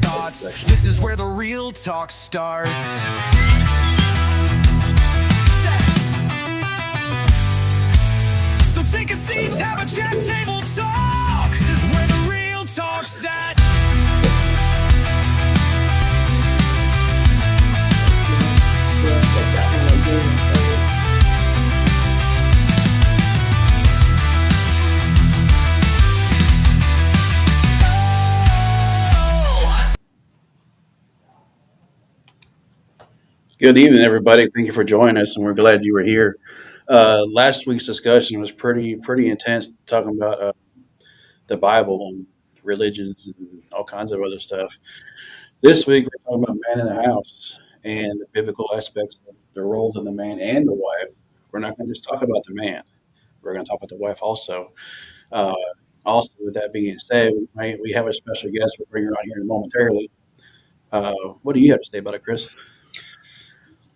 thoughts. This is where the real talk starts. So take a seat, have a chat, table talk, where the real talk's at. Good evening, everybody. Thank you for joining us, and we're glad you were here. Last week's discussion was pretty intense, talking about the Bible and religions and all kinds of other stuff. This week, we're talking about man in the house and the biblical aspects of the roles of the man and the wife. We're not going to just talk about the man; we're going to talk about the wife also. Uh, Also, with that being said, we have a special guest. We'll bring her on here momentarily. What do you have to say about it, Chris?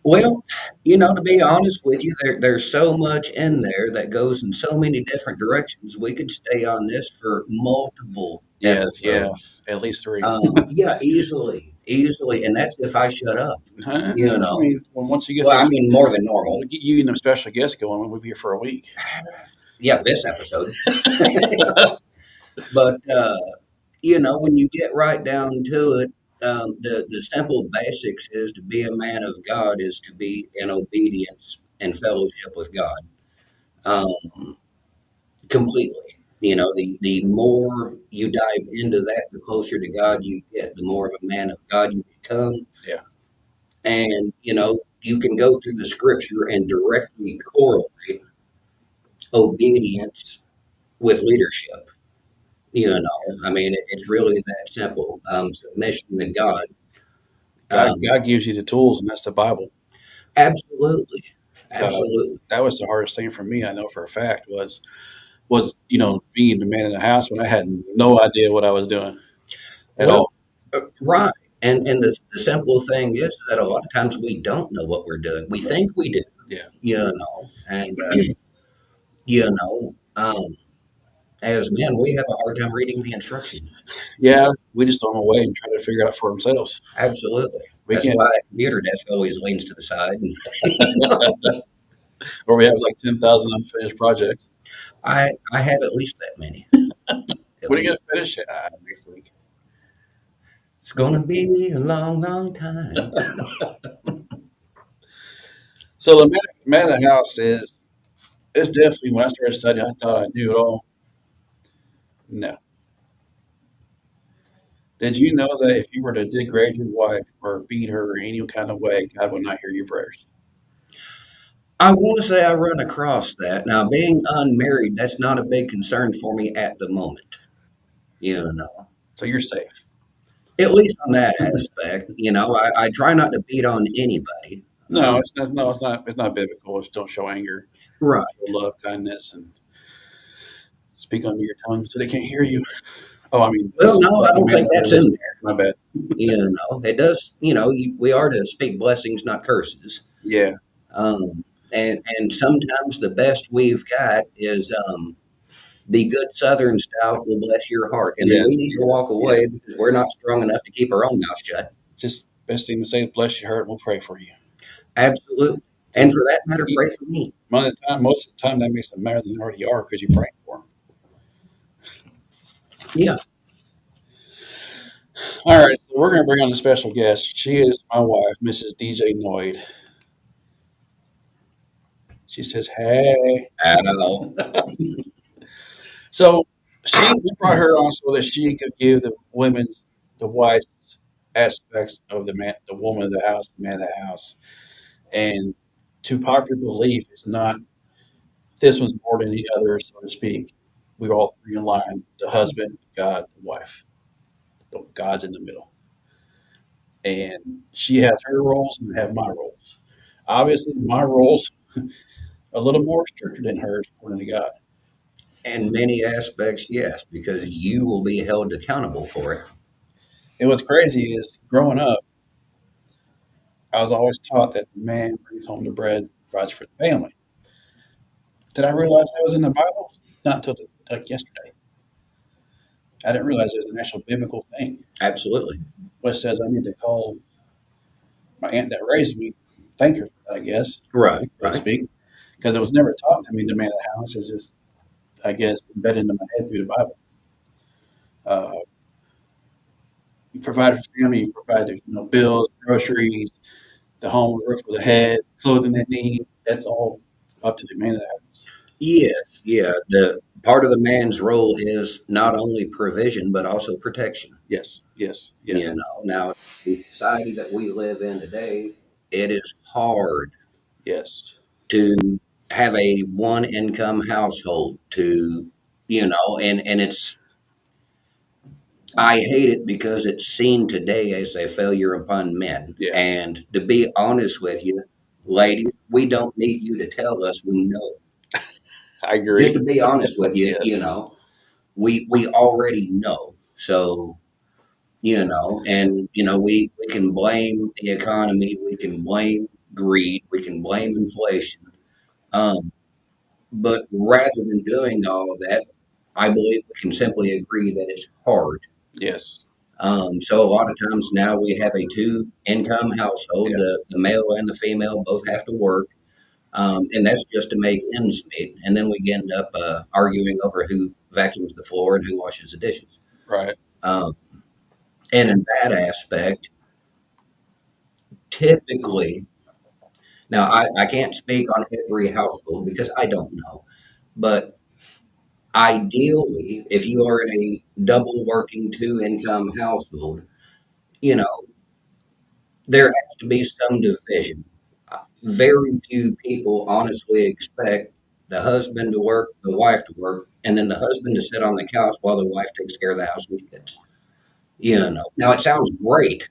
Well, to be honest with you, there's so much in there that goes in so many different directions. We could stay on this for multiple Yeah, episodes. at least three. Yeah, easily, and that's if I shut up. I You know, mean, once you get well, I this, mean more than normal. we'll get you and the special guest going. We'll be here for a week. Yeah, this episode. But when you get right down to it, the simple basics is to be a man of God is to be in obedience and fellowship with God. Um, Completely. The more you dive into that, the closer to God you get, the more of a man of God you become. Yeah. And, you can go through the scripture and directly correlate obedience with leadership. I mean, it's really that simple. Submission to God. God gives you the tools, and that's the Bible. Absolutely. Uh, Absolutely. that was the hardest thing for me. I know for a fact was being the man in the house when I had no idea what I was doing at Well, all. right. And the simple thing is that a lot of times we don't know what we're doing. We think we do, Yeah. and you know, um, as men, we have a hard time reading the instructions. Yeah, we just throw them away and try to figure it out for themselves. Absolutely. We That's can't, why that computer desk always leans to the side. or we have like 10,000 unfinished projects. I have at least that many. At When are you least. going to finish it? Next week. It's gonna be a long, long time. So the man in the house it's definitely, when I started studying, I thought I knew it all. No. Did you know that if you were to degrade your wife or beat her in any kind of way, God will not hear your prayers? I want to say I run across that. Now, being unmarried, that's not a big concern for me at the moment. You know, So you're safe. at least on that aspect. I try not to beat on anybody. No, it's not. No, it's not. It's not biblical. It's don't show anger, Right. show love, kindness, and speak under your tongue so they can't hear you. Oh, I mean, Well, no, I don't think that's in there. my bad. It does. We are to speak blessings, not curses. Yeah, And sometimes the best we've got is the good Southern style will bless your heart, and then we yes, need to walk away yes. because we're not strong enough to keep our own mouth shut. Just best thing to say is bless your heart. We'll pray for you. Absolutely. And for that matter, pray for me. Most of the time, that makes them better than they already are because you're praying for them. Yeah. All right, so we're going to bring on a special guest. She is my wife, Mrs. DJ Noyd. She says, "Hey." I don't know. So we brought her on so that she could give the wife's aspects of the man, the woman of the house, the man of the house. And to popular belief, it's not, this one's more than the other, so to speak. We're all three in line, the husband, God, the wife. God's in the middle. And she has her roles and I have my roles. Obviously, my roles a little more stricter than hers, according to God. In many aspects, yes, because you will be held accountable for it. And what's crazy is growing up, I was always taught that the man brings home the bread, provides for the family. Did I realize that was in the Bible? Not until like yesterday. I didn't realize it was an actual biblical thing. Absolutely. which says I need to call my aunt that raised me, thank her, I guess, Right, so to right. speak, because it was never taught to me to man a house. It's just, I guess, embedded into my head through the Bible. Uh, you provide for family, you provide the, bills, groceries, the home, roof over the head, clothing they need. That's all up to the man of the house. Yes, yeah. The part of the man's role is not only provision but also protection. Yes, yes, yeah, You know, now the society that we live in today, it is hard yes, to have a one income household to, and it's, I hate it because it's seen today as a failure upon men. yeah. And to be honest with you, ladies, we don't need you to tell us we know. I Just agree. to be honest with you, Yes, we already know. So, and we can blame the economy, we can blame greed, we can blame inflation. Um, but rather than doing all of that, I believe we can simply agree that it's hard. yes, So a lot of times now we have a two income household. yeah, The male and the female both have to work. And that's just to make ends meet. And then we end up arguing over who vacuums the floor and who washes the dishes. right. Um, and in that aspect, typically, now I can't speak on every household because I don't know, but ideally, if you are in a double working two income household, you know, there has to be some division. Very few people honestly expect the husband to work, the wife to work, and then the husband to sit on the couch while the wife takes care of the house and kids. Now it sounds great,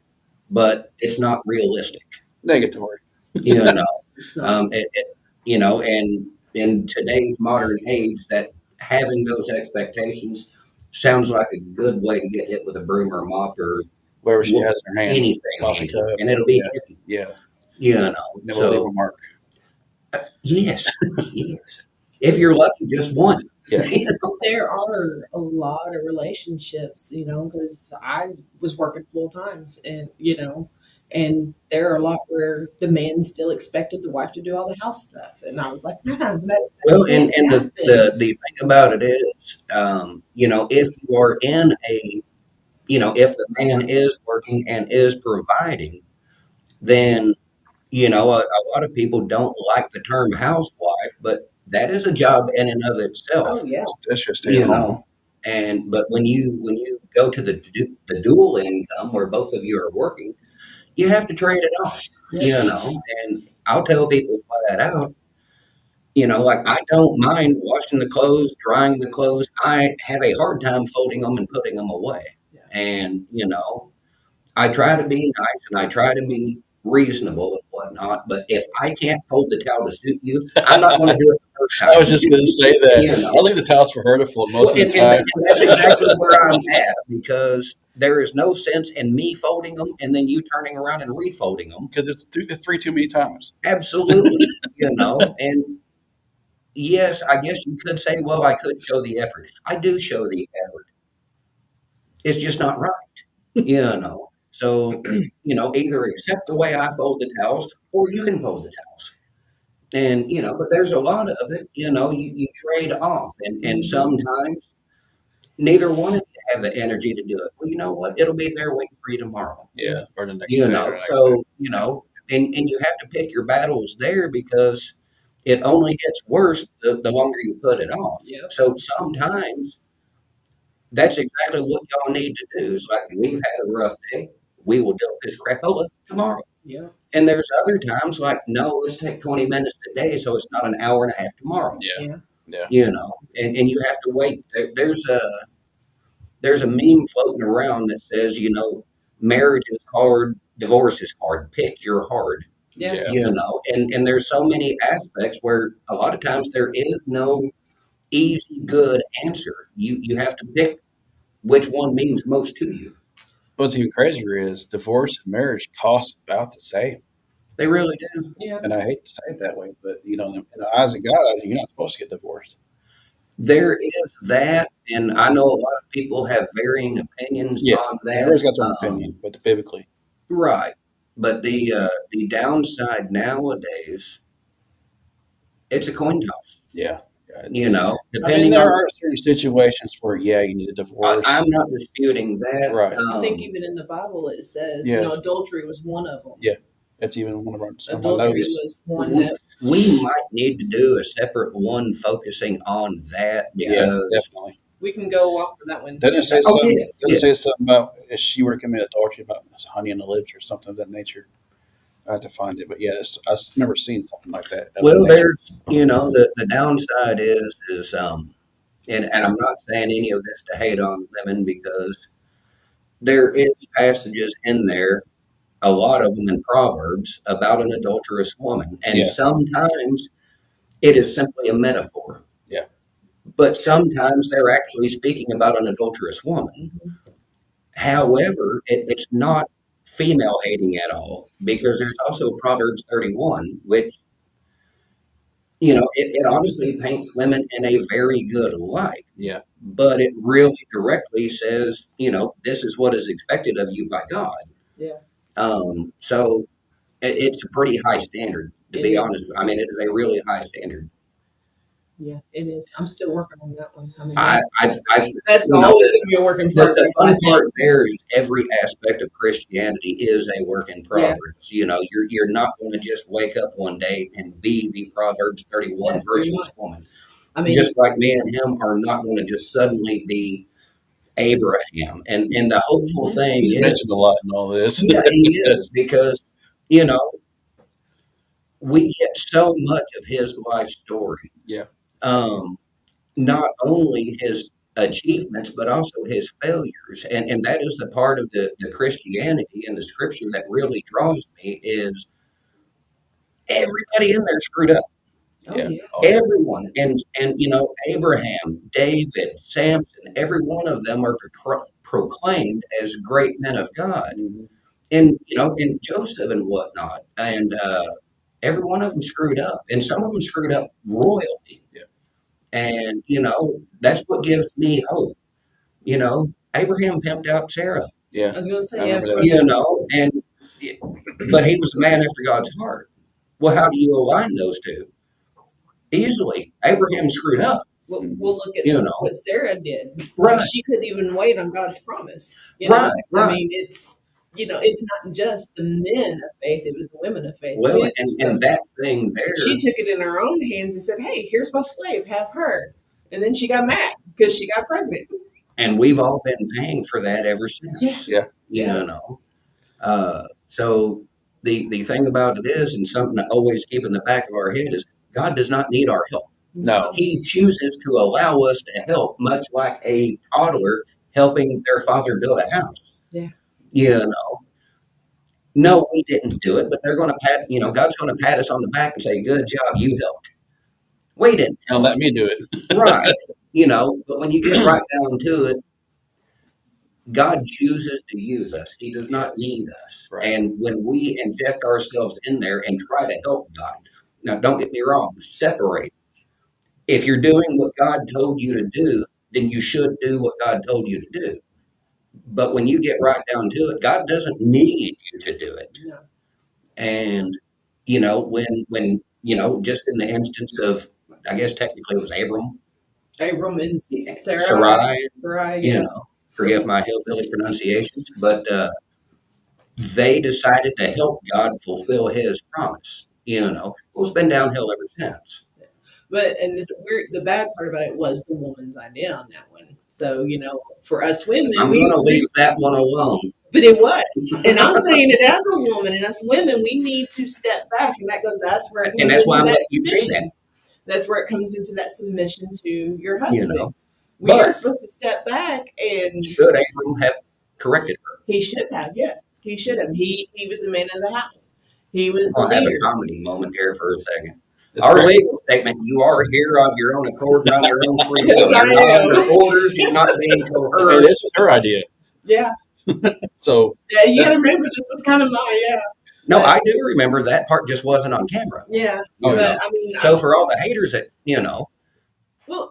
but it's not realistic. Negatory. You know, It's not. and in today's modern age, that having those expectations sounds like a good way to get hit with a broom or a mop or Wherever she has in her hand, anything coffee handy, cup. and it'll be Yeah, heavy. yeah. You know, Never leave a so mark. yes, yes. If you're lucky, just one. Yeah, There are a lot of relationships, because I was working full times and there are a lot where the man still expected the wife to do all the house stuff. And I was like, nah, Well, that and can't the thing about it is, if you are in a, if the man is working and is providing, then a lot of people don't like the term housewife, but that is a job in and of happen. itself. Oh yeah. that's just stay at You home. know, but when you go to the dual income where both of you are working, you have to trade it off. And I'll tell people flat out. Like I don't mind washing the clothes, drying the clothes. I have a hard time folding them and putting them away. Yeah. And, I try to be nice and I try to be reasonable and whatnot. But if I can't fold the towel to suit you, I'm not going to do it the first I was time. just going to say that. You I know, leave the towels for her to fold most well, of the and, time and that's exactly where I'm at because there is no sense in me folding them and then you turning around and refolding them. because it's three too many times. Absolutely. And yes, I guess you could say, well, I could show the effort. I do show the effort. It's just not right. So, either accept the way I fold the towels or you can fold the towels. And, but there's a lot of it, you trade off. And sometimes neither one of you have the energy to do it. Well, you know what? It'll be there waiting for you tomorrow. Yeah, or the next day. Or the next day. So, and you have to pick your battles there because it only gets worse the longer you put it off. Yeah. So sometimes that's exactly what y'all need to do. It's like we've had a rough day. We will deal with this crapola tomorrow. Yeah. And there's other times like, no, let's take 20 minutes today so it's not an hour and a half tomorrow. Yeah, Yeah. yeah. And you have to wait. There's a meme floating around that says, marriage is hard, divorce is hard. Pick your hard. Yeah. Yeah. And there's so many aspects where a lot of times there is no easy good answer. You have to pick which one means most to you. What's even crazier is divorce and marriage cost about the same. They really do. Yeah. And I hate to say it that way, but in the eyes of God, you're not supposed to get divorced. There is that, and I know a lot of people have varying opinions Yeah, on that. everybody's got their own opinion, but biblically, Right, but the downside nowadays, it's a coin toss. yeah. I mean, Depending there on. are certain situations where, yeah, you need a I'm divorce. not disputing that. Right. I think even in the Bible it says, Yes. adultery was one of them. Yeah. That's even one of my Adultery notes. was one we, that we might need to do a separate one focusing on that Yeah, because definitely. we can go off for that one. Doesn't it say oh something? yeah, Doesn't it say something about if she were to commit adultery about honey in the lips or something of that nature? I had to find it, but yeah, I've never seen something like that. Of well, that nature. there's the downside is and I'm not saying any of this to hate on women because there is passages in there, a lot of them in Proverbs, about an adulterous woman, and Yeah. sometimes it is simply a metaphor. Yeah. But sometimes they're actually speaking about an adulterous woman. However, it's not female hating at all because there's also Proverbs 31, which, it honestly paints women in a very good light. Yeah. But it really directly says, this is what is expected of you by God. Yeah. So it's a pretty high standard, to It be is. honest. I mean, it is a really high standard. Yeah, it is. I'm still working on that one. I mean, I, that's you know, always going to be a work in progress. the I fun think. part there is every aspect of Christianity is a work in progress. You're not going to just wake up one day and be the Proverbs 31 Yeah, virtuous woman. I mean, Just like me and him are not going to just suddenly be Abraham. And the hopeful thing He's is, mentioned a lot in all this. yeah, he is because we get so much of his life story. Yeah. Not only his achievements, but also his failures. And that is the part of the Christianity and the scripture that really draws me is everybody in there screwed up. oh Yeah. yeah. Oh, yeah. Everyone. And Abraham, David, Samson, every one of them are proclaimed as great men of God. Mhm. And, and Joseph and whatnot. And every one of them screwed up. And some of them screwed up royally. Yeah. And, that's what gives me hope. Abraham pimped out Sarah, I Yeah. was going to say, I yeah. remember that. but he was a man after God's heart. Well, how do you align those two? Easily. Abraham screwed up. We'll look at what Sarah did. Right. She couldn't even wait on God's promise. Right. I mean, it's not just the men of faith; it was the women of faith Well, too. and that thing there. She took it in her own hands and said, "Hey, here's my slave. Have her." And then she got mad because she got pregnant. And we've all been paying for that ever since. Yeah. So the thing about it is, and something to always keep in the back of our head is, God does not need our help. No. He chooses to allow us to help, much like a toddler helping their father build a house. Yeah. No, we didn't do it, but they're going to pat. God's going to pat us on the back and say, "Good job, you helped." We didn't. Don't let me do it. Right. But when you get right down to it, God chooses to use us. He does not need us. Right. And when we inject ourselves in there and try to help God, now don't get me wrong, separate. If you're doing what God told you to do, then you should do what God told you to do. But when you get right down to it, God doesn't need you to do it. No. And, when just in the instance of, I guess technically it was Abram and Sarah. Sarai, forgive my hillbilly pronunciations, but they decided to help God fulfill his promise. It's been downhill ever since. But the bad part about it was the woman's idea on that one. So for us women, I'm going to leave that one alone. But it was, and I'm saying it as a woman and us women, we need to step back, and that's where it comes that's why I'm into letting you say that. That's where it comes into that submission to your husband. We But are supposed to step back, and should Abram have corrected her? he should have. Yes, he should have. He was the man of the house. He was the I'll have leader. a comedy moment here for a second. That's Our right. legal statement: you are here of your own accord, not your own free will. Yes, I You're not am. under orders. You're not being Hey, coerced. this was her idea. Yeah, So yeah. You got to remember this was kind of my No, I do remember that part just wasn't on camera. yeah. Oh, But no. I mean, So for all the haters that well,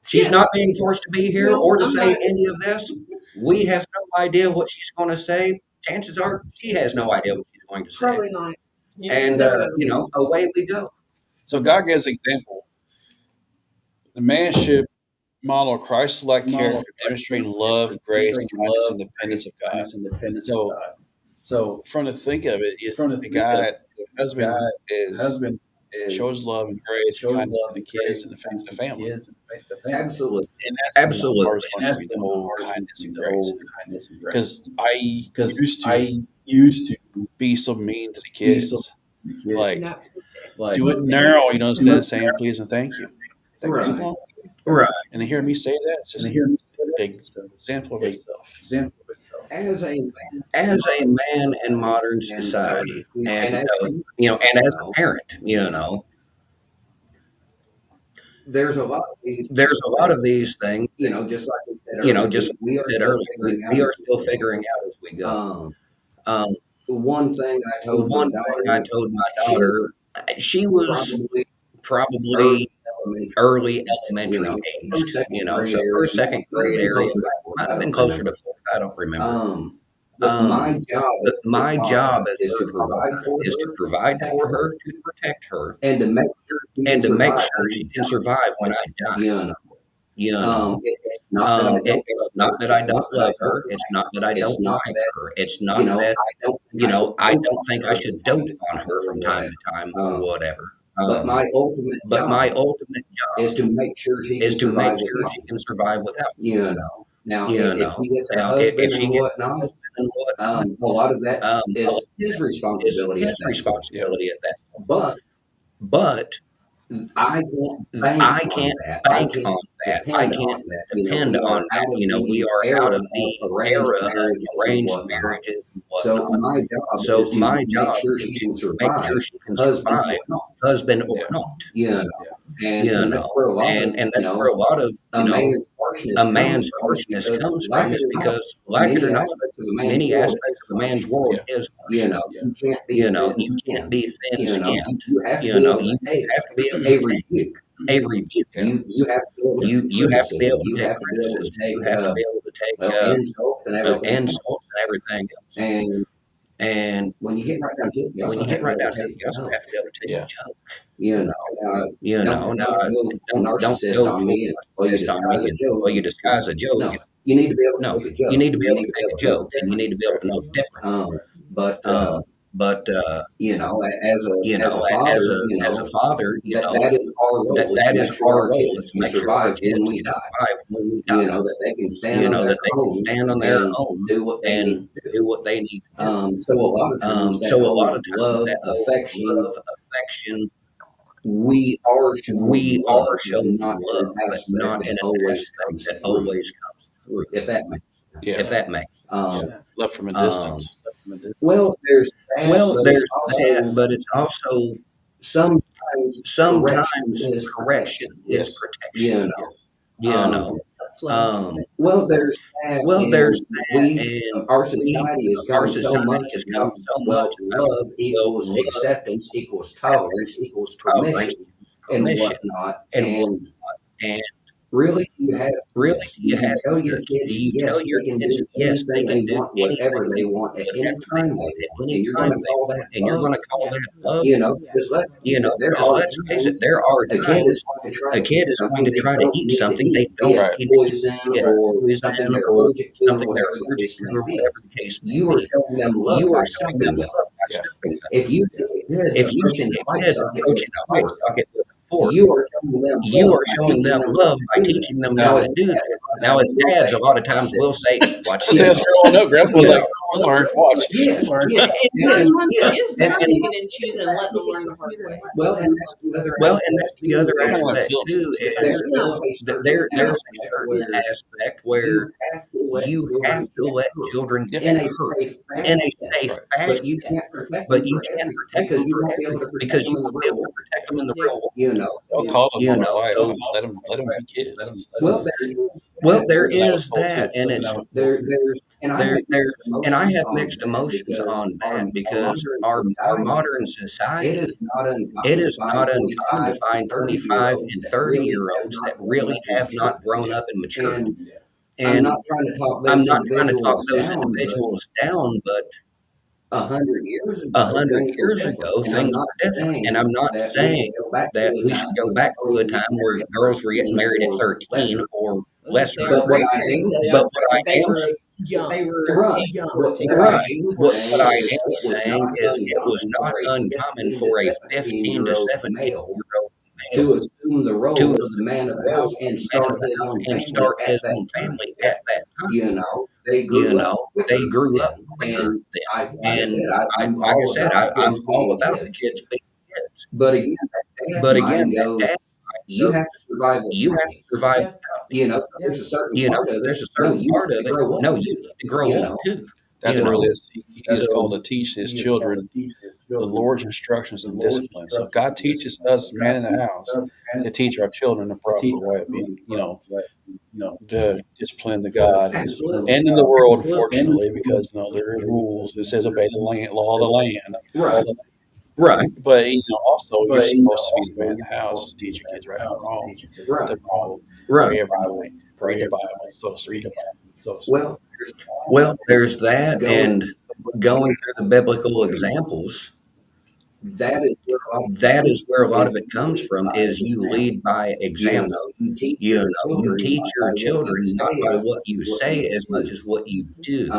She's Yeah. not being forced to be here No, or to I'm say not. any of this. We have no idea what she's going to say. Chances are she has no idea what she's going to say. Probably not. You just And, never know. away we go. So God gives an example. The man should model Christ-like character, demonstrating love, grace, kindness, and dependence of God. So, from the think of it, the guy, the husband is shows love and grace, kindness to the kids and the family, Absolutely. and that's Absolutely. the hardest one for me, the whole kindness and grace. Because I used to be so mean to the be so kids, like Not- do it now, instead of saying please and thank you. That goes a Right. long way. Right. And to hear me say that, it's just an example of itself. As a man in modern society, and as a parent, there's a lot of these things. Just like we said earlier, we are still figuring out as we go. One thing I told my daughter, she was probably early elementary aged, so first, second grade area, might have been closer to fourth. I don't remember. But my job as a father is to provide for her, to protect her, and to make sure she can survive when I die. It's not that I don't love her. It's not that I don't like her. It's not that I don't think I should dote on her from time to time or whatever. But my ultimate job is to make sure she is can to make survive sure without she can survive without. Now, You if know, she gets a now husband if she and gets whatnot, and what a lot of that is his is responsibility. his responsibility at that. But But I can't bank I on can't that. bank on that. I Depend can't on that. depend on that. We are out of the era of arranged marriages and So whatnot. my job So is to my make job sure is she to can make survive, sure she can husband or survive, not. husband or Yeah. not. And that's where a lot of And that's where a lot of a man's man's harshness harshness comes from, is because, like like it or not, many aspects of a man's world Yeah. is harsh. you can't be You can't be thin skinned. you have to You be know, able you to take have to be able a to take rebuke. a rebuke. Yeah. You have to be able to You have to be able to you take have to be able to criticism. take You have to be able to take insults and everything. insults and everything else. And When you get right down to it, you when also you have get to right be down able to to it, take you also it. have to be able to take Yeah. a joke. Now, Don't narcissist go on full me and well, you disguise a joke. well, you disguise a joke. No, you need to be able to No, take a joke. you need to be able to take a joke, and you need to be able to know the difference. But But as a as a father, that is our role. that is our role, is to make sure our survive kids when can we die. survive when we die. That they can stand on That their they can own stand on their and own do what they need and to do. do what they need to do. So a lot of times, So a lot of times, love, that affection, affection, we are showing love, showing not love, an but aspect not that in an always aspect comes that through. always comes through. If that makes sense. Yeah. If that makes Love from a distance. Well, there's that, well, but there's it's also that, but it's also sometimes correction is protection. you know. Well, there's that. Well, there's and that, and our society has our come so society much has about, come so well, much about, love equals love acceptance equals tolerance equals permission and permission whatnot. and And really, you have tell your kids you yes, tell your they can kids do yes, they anything can they do want, whatever they want at any time they want, and you're going to call that and you're love. going to call that love. Because let's face it, there are a kid is going to try to eat something they don't Right. eat, poison or something they're allergic to, something they're allergic to, or whatever the case may You are be. showing them love. You by are showing them stopping love by Yeah. stopping them. If you see a kid If you see approaching the a white kid socket approaching a white with a socket with a fork, you are showing them you are by showing them love by teaching them how to do that. Now, as dads, a lot of times we'll say, "Watch Just this." ask growing up, Grandpa was like, learn, watch. Yes, Learn. yes. Sometimes Yes. it is not picking and choosing and letting them learn the hard way. Well, and that's the other I don't want aspect to feel too. There's There's a certain aspect where you have to let children Yeah. get hurt in a safe Right. but fashion, you can't protect but them you for can't everything protect them because you for won't be able to everything, protect because them you in the won't be real able to world. protect them in the real world. You know. I'll call them You on my know, wife. so- Let them be kids. Well, Well, there And I was is told to, that, and and I it's was told to. there's and I have mixed emotions on that because our modern society, it is not uncommon to find 25 and 30-year-olds that really have not grown up and matured. And I'm not trying to talk those individuals down, but 100 years ago, things were different. And I'm not saying that we should go back to a time where girls were getting married at 13 or I was lesser. gonna say, our grandparents said But what I they am were young. Right. 13, 14. Right. What I am saying is it was not uncommon for a 15 to 17-year-old male to assume the role to of the man of the house and start his own and family start at his that own time. family at that time. They grew up They grew up then. quicker And then. like I And said, like I said, I'm all about the kids being kids. But again, But again, mind that goes, dad you have to survive without you have me. to survive Yeah. without me. So there's a certain You know, part of it. there's a No, certain you part need of to it. grow up. No, you need to grow You up know. too. That's You what know. it is. He is called to teach his children the Lord's instructions and discipline. So God teaches us, man in the house, to teach our children the proper way of being, to discipline the God Absolutely. and in the world, unfortunately, because there is rules. It says obey the land, law of the land. Right. Right. But also you're supposed to be the man in the house to teach your kids right and wrong. Right. The wrong. Right. Pray every night. Read the Bible, so to speak. Well, Well, there's that, and going through the biblical examples, that is where that is where a lot of it comes from. Is you lead by example. you teach You teach your children not by as what you say as much as what you do.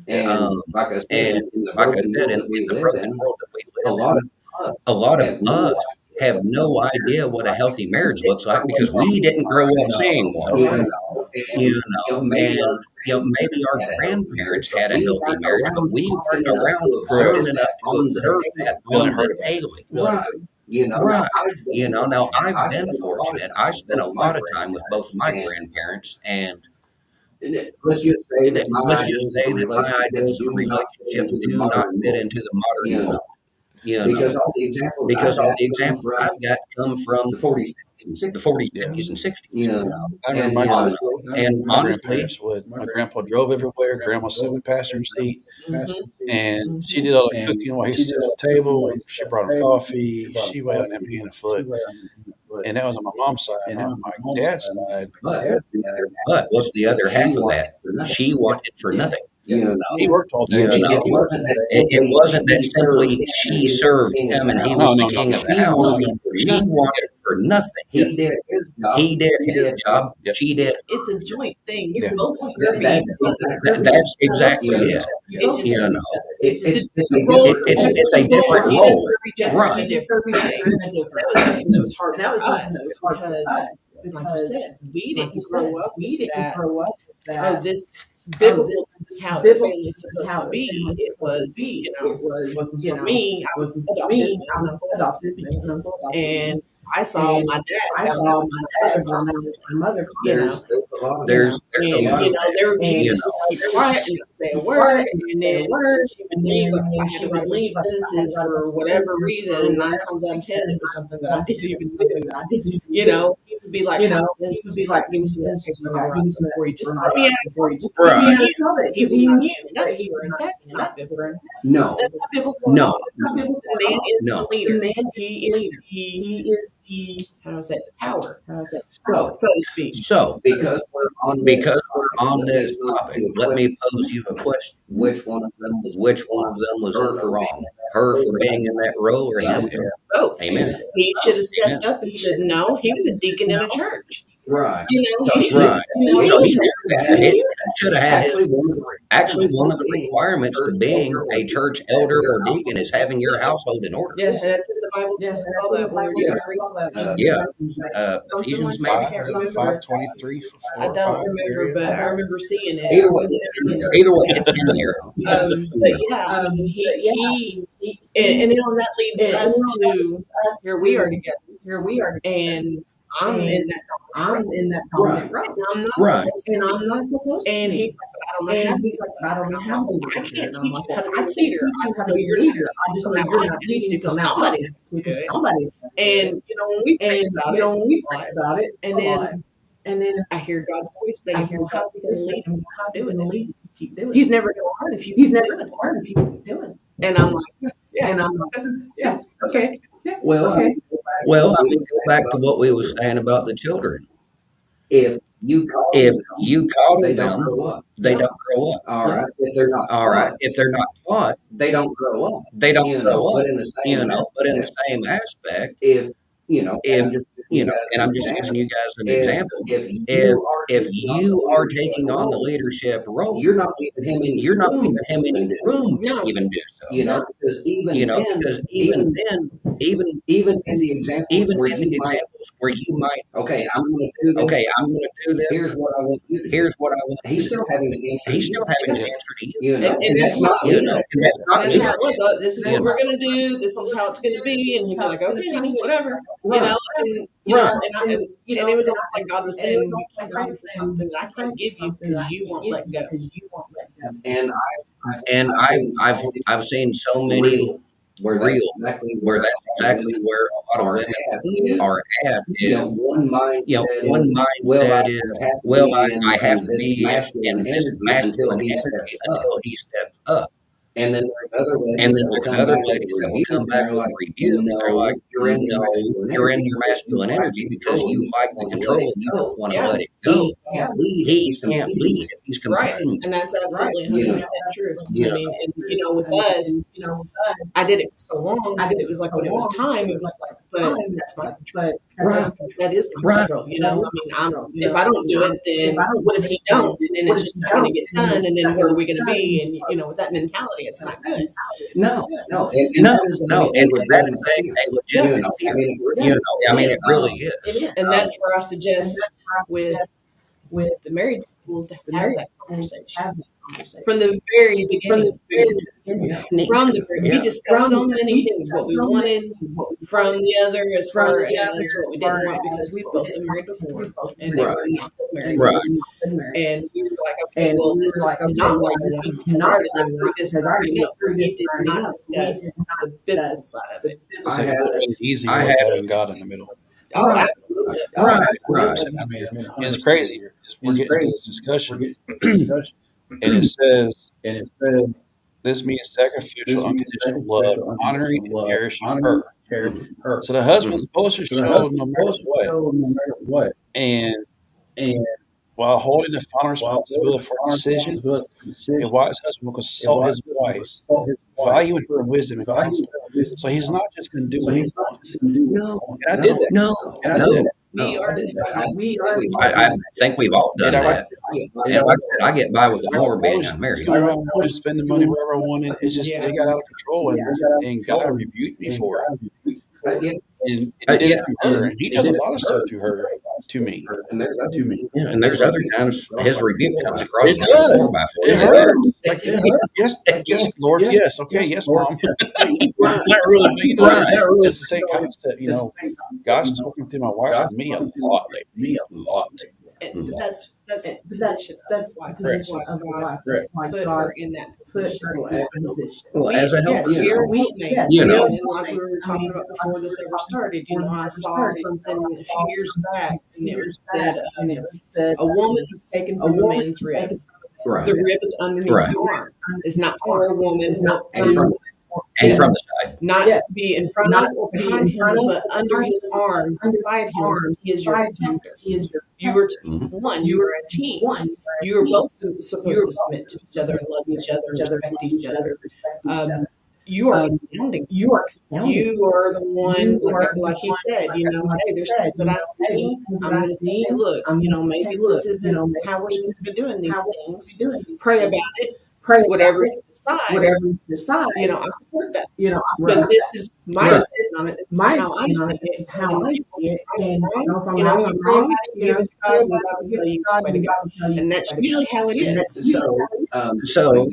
and like I said, And in the like I broken said, world in that we the live broken in, world that we a live lot in, of a lot of have no us have no idea what a healthy marriage looks like because we didn't grow up seeing one. Maybe our grandparents had a healthy marriage, but we weren't around often enough to observe that on the daily. right. Right. Now I've been fortunate. I spent a lot of time with both my grandparents, and Let's just say that let's just say that my ideas of relationship do not fit into the modern mold. because all the examples I've got come from the 40s and the 60s. 40s, Yeah. 50s, and 60s. I remember my And honestly, grandparents would. My grandpa drove everywhere. Grandma sat in the passenger seat, Mhm. and she did all the cooking while he sat at the table. And she brought him coffee. She weighed on him hand and foot, and that was on my mom's side. On my dad's side, but what's the other half of that? She wanted for nothing. he worked all day. It wasn't that simply she served him and he was the king of the house. She wanted for nothing. He did his job. He did his job. Yeah. She did. It's a joint thing. You're Yeah. both serving each other. That's exactly it. It just, It's a different you role. just serve each other Right. in a different way. That was something that was hard for us because, like you said, we didn't grow up with that. Oh, this biblical, this is how the family's supposed to be. It was, for me, I was adopted, and I saw my dad found out my mother, There's a and lot of there would be just keep quiet and not say a word, and then she would leave. Like, I had to write a bunch of sentences for whatever reason, and 9 times out of 10, it was something that I didn't even do. He would be like, give me some information before you just let me out before you just let me out of it. He would not stand up to her, and that's not biblical. No. That's not biblical. No. The man is No. the leader. He is the how do I say it? The power. So to speak. So Because we're on this topic, let me pose you a question. which one of them was Which one of them was wrong? Her for being in that role or him? Both. Amen. He should have stepped up and said, no, he was a deacon in a church. right. He should Right. So he he should have had his. Actually, one of the requirements to being a church elder or deacon is having your household in order. yeah, and that's in the Bible. I saw that word. Ephesians maybe. 5:23. I don't remember, but I remember seeing it. Either way, Either way, it's in here. But yeah, he and that leads us to here we are together. And I'm in that dominant role. And I'm not supposed to. And he's like, I don't know how to. I can't teach you how to be a leader. I know you're leader. I just know you're not leading, so somebody's. And when we prayed about it, and then I hear God's voice saying, "Well, how's He going to lead him? Keep doing He's it. never going to learn if you He's keep never doing going it." to learn if you keep doing it. And I'm like, "Yeah, And I'm like, yeah, okay, Well, okay. well, I mean, go back to what we was saying about the children. If you coddle If them, you coddle they don't them, grow up. they don't grow up. All right. If they're not All right. taught, If they're not taught, they don't grow up. they don't You grow know, up. but in the same But in the aspect, same aspect, if you know, if I'm just giving you guys and an I'm just using example. you guys an If example. if If you are if taking on the you are leadership taking on the role, leadership role, you're not leaving him any you're not room leaving him to any even do it. room to no, even do so. You know, because even then, Because even then, even even in the examples even where in the you might, examples where you might, okay, I'm going to do this. okay, I'm going to do this. Here's what I want you to do. Here's what I want. He's still having to answer. He's to still you. having to Yeah. answer to you. You know, and and it's that's not not You good. know, and that's And not that's good. how it was. Oh, this is You what know. we're going to do. This is how it's going to be." And he'd be like, "Okay, honey, whatever." You Right. know, and and it was almost like God was saying, "You keep praying for something that I can't give you because you won't let go." And And I've seen so many real where real that's exactly where a lot of women women are at. you know, one mindset One is, mindset is, well, I have to this be masculine in this energy until masculine he energy steps up. until he steps up. And then there's other ladies And then that will there's come other back with ladies that will rebuke, come back and they're with like, rebuke. They're like, you're in your no, masculine you're in energy your masculine energy because you like the control and you don't want to Yeah. let it go. He can't lead. He can't lead if he's Right, competing. and that's absolutely Yeah. 100% true. Yeah. I mean, and with us, I did it for so long that it was like when it was time, it was like, but that's my control. Right. That is my Right. control. I mean, if I don't do it, then what if he don't? And then it's just not going to get done. And then where are we going to be? And with that mentality, it's not good. No, No, and no, that is no, and that is a you legitimate know, fear. I mean, I mean, it really is. And that's where I suggest with the married people to have that conversation from the very beginning. From the very, we discussed so many things, what we wanted from the other as far as what we didn't want, because we've both been married before and they Right. were not married. Right. And we were like, okay, well, this is not what I want. I've already lived through this and already know. We did not discuss the biblical side of it. It's I like had it's been easy I for had having God in the middle. Oh, Right. absolutely. Right. Right. I mean, and it's crazy. We're getting into this discussion, and it says this means sacrificial, unconditional love, honoring and cherishing her. So the husband's supposed to show no matter what, and while holding the final responsibility for decisions, a wise husband will consult his wife, valuing her wisdom and counsel. So he's not just going to do what he wants. No, And I did that. no, And I did no. We are I think we've all done And that. And like I said, I get by with it more being unmarried. I wanted to spend the money wherever I wanted. It's just it got out of control, and God rebuked me for it. And he did it through her, and he does a lot of stuff through her to me. Yeah, and there's other times his rebuke comes across It like does. a 4x4. It hurts. Like, yes, Lord, yes, okay, yes, Mom. Not really, but it's the same concept. God's talking through my wife to me a lot lately, a lot. And that's why God put her in that position. Well, as a help, we are women, You know. and like we were talking about before this ever started, I saw something a few years back, and it was that a woman is taken from a man's rib. Right. The rib is underneath Right. the arm. It's not for a woman, And from the side. not to be in front of or behind him, but under his arm, beside him, because he is your protector. You were one. You were a team. You were both supposed to submit to each other and love each other and respect each other. You are astounding. You are the one, like he said. Hey, there's things that I see. I'm going to say, hey, look, maybe this isn't how we're supposed to be doing these things. Pray about it. Whatever you decide. I support that. But this is my opinion on it. This is how I see it. And if I'm wrong, give it to God, and God will tell you the way to go. And that's usually how it is. So,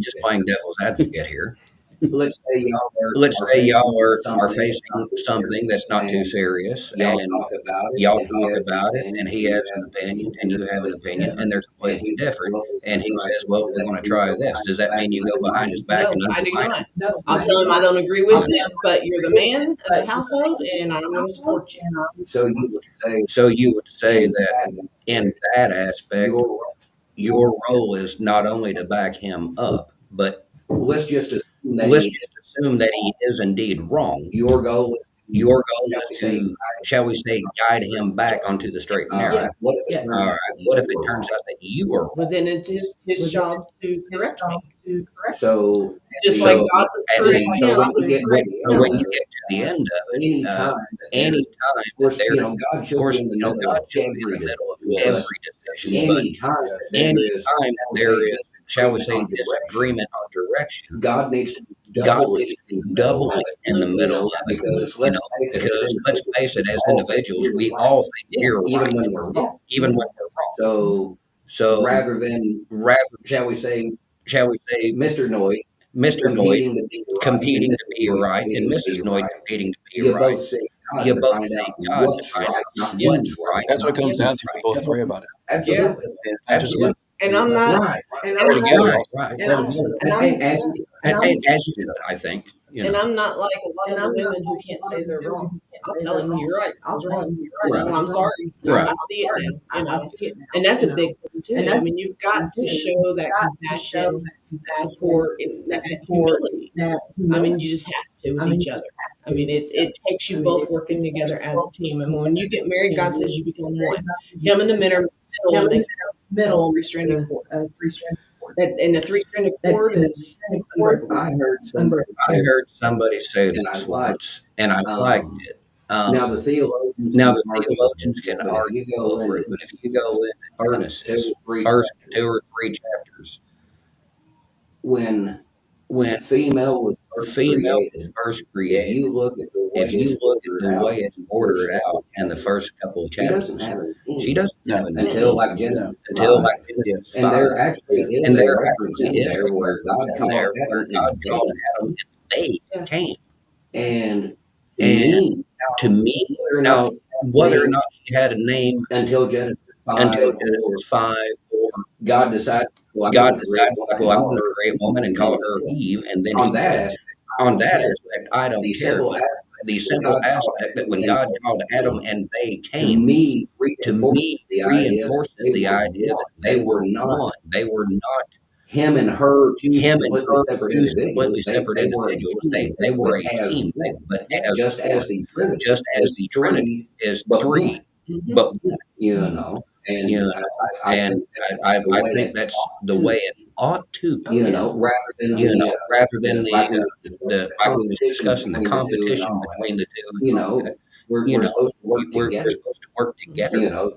just playing devil's advocate here. let's say y'all are facing something that's not too serious, and y'all talk about it, and he has an opinion, and you have an opinion, and they're completely different. And he says, "Well, we're going to try this." Does that mean you go behind his back No, and I do undermine him? not. No, I'll tell him I don't agree with it, but you're the man of the household, and I'm going to support you. So you would say that in that aspect, your role is not only to back him up, but let's just assume that he is indeed wrong. Your goal is to, shall we say, guide him back onto the straight and narrow. Yes. All right. What if it turns out that you are wrong? But then it's his job to correct me. So Just like God and corrects so him. when you get to the end of it, any time that there, of course, God should be in the middle of every decision, but any time that there is, shall we say, disagreement on direction, God needs to be doubly in the middle of it, because let's face it, as individuals, we all think we're right, even when we're wrong. So rather than, shall we say, Mr. Noy competing to be right, and Mrs. Noy competing to be right, you both say God to find out what's right. That's what it comes down to. We both pray about it. Absolutely. Absolutely. And I'm not. Right. And Pray I'm together. not. Right. And I'm, and I'm, And as And as you do, I think, and I'm not like a lot of the women who can't say they're wrong. I'll tell them you're right. I was wrong. Right. I'm sorry. Right. I see it now. And that's a big thing too. I mean, you've got to show that compassion, that support, and that humility. I mean, you just have to with each other. I mean, it takes you both working together as a team. And when you get married, God says you become one. Him and the men are middle restraining cord. And the three-stranded cord is unbreakable. I heard somebody say this once, and I liked it. now the theologians Can argue over it, but if you go in Genesis, first 2 or 3 chapters, when when female was female was first if created, you look at the way it's ordered out in the first couple of she doesn't chapters, have it she doesn't No. have an until like Genesis until 5. like Genesis And there 5. actually is And a there reference in actually is there where God called there Adam where God and called Adam and they Yeah. came. And And to me, now whether or not she had a name until Genesis 5, until Genesis 5, or God decided, well, I'm going to create a woman and call her Eve, and then on that aspect, I don't the care. simple But aspect, the simple aspect that when God called Adam and they to came, me to me reinforces the idea that they were not one. They were not him and her, him and her, two two completely separate individuals. They were a team. But just as the Trinity is but three, Mhm. but one. you know, and You know, I I think that's the way it ought to be. rather than Rather than like we was discussing, the competition competition between the two. we're supposed to work We're together, supposed to work together. and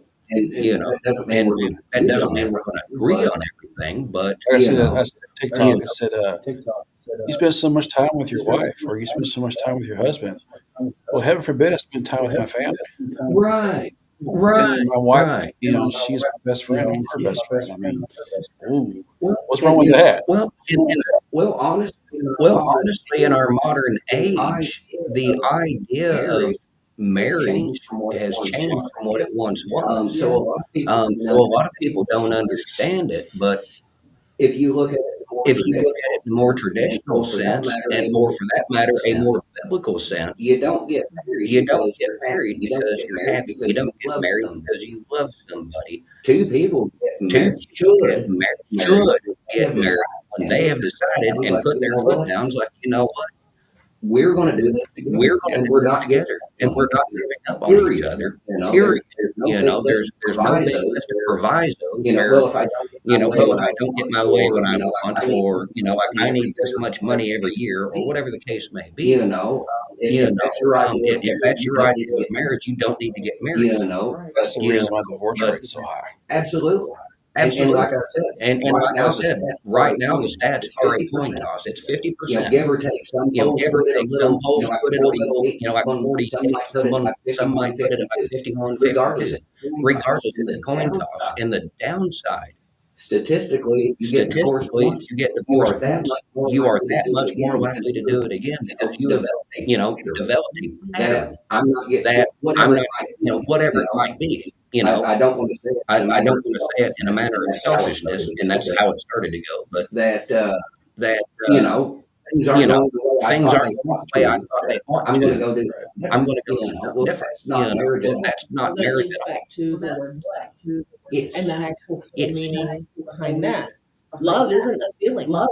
That doesn't mean we're going to agree on everything, but I see know. that. I saw a TikTok. It said, "You spend so much time with your wife, or you spend so much time with your husband." Well, heaven forbid I spend time with my family. right, And my wife, right. she's my best friend. I'm her best friend. I mean, ooh, what's wrong with that? Well, well, honestly, honestly, in our modern age, the idea of marriage has changed from what it once was. so a lot of people, So a lot of people don't understand it, but if you look at if you look at it in a more traditional sense, or for that matter, a more biblical sense, you don't get married, you don't get married because you're happy. You don't get married because you love somebody. two people Two people should get married when they have decided and put their foot down. It's like, you know what? we're going to do this together. We're going to do it together, and we're not giving up on each other. Period. There's no big list of provisos where, well, if I don't get my way when I want, or like I need this much money every year, or whatever the case may be. if That's your idea of marriage, you don't need to get married. That's the reason why the divorce rate is so high. absolutely. Absolutely. And like I said, And like I said, right now the stats are a coin toss. It's 50%. give or take. Some polls put it a little, like 40, some might put it at like 51, 50%, regardless of the coin toss. And the downside statistically, if you get divorced once, you are that much more likely to do it again because you have, developed a pattern that I'm not getting that I'm whatever not, whatever it might be. I don't want to say it. I don't want to say it in a manner of selfishness, and that's how it started to go. But that that things aren't going the way things aren't going the way I thought they ought I'm going to to. go do something. I'm going to go You do know, something well, different. that's not marriage at all. That's not That marriage leads at all. back to the word love Yes. and the actual Yes. meaning behind that. Love isn't a feeling. Love,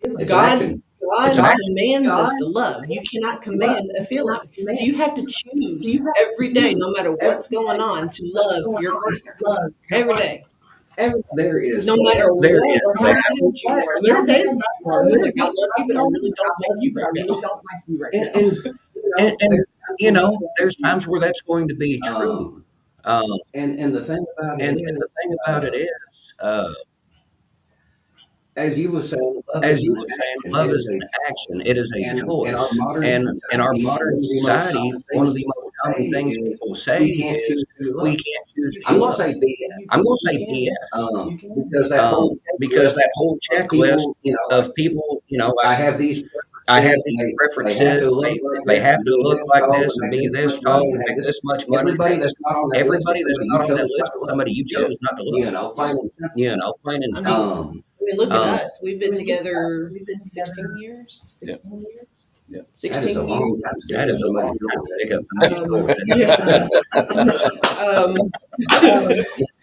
It's God, action. It's an God action. commands us to love. You cannot command a feeling. So you have to choose every day, no matter what's going on, to love your partner every day. There is No matter There what is or how bad you are. There are days where I really love you, but I really don't like you right now. And there's times where that's going to be true. And the thing about And it is, the thing about it is, as you were saying, love is an action. It is a And choice. in In our our modern society, one of the most common things people say is we can't choose to I'm going to love. say BS. I'm going to say BS. Because that whole checklist people, of people, I have these I have they- these they preferences. have to look like They this, have to be look this like tall, this and and make be this this much tall money, and and make have this much money. everybody that's not on that list Everybody is that's somebody not you on that chose list not is to somebody you chose not to love. plain and simple. Plain and I simple. mean, I mean, look at Um, us. We've been together 16 years. Yeah. 16 That is a long years. time. That is a long time to pick up. Yeah.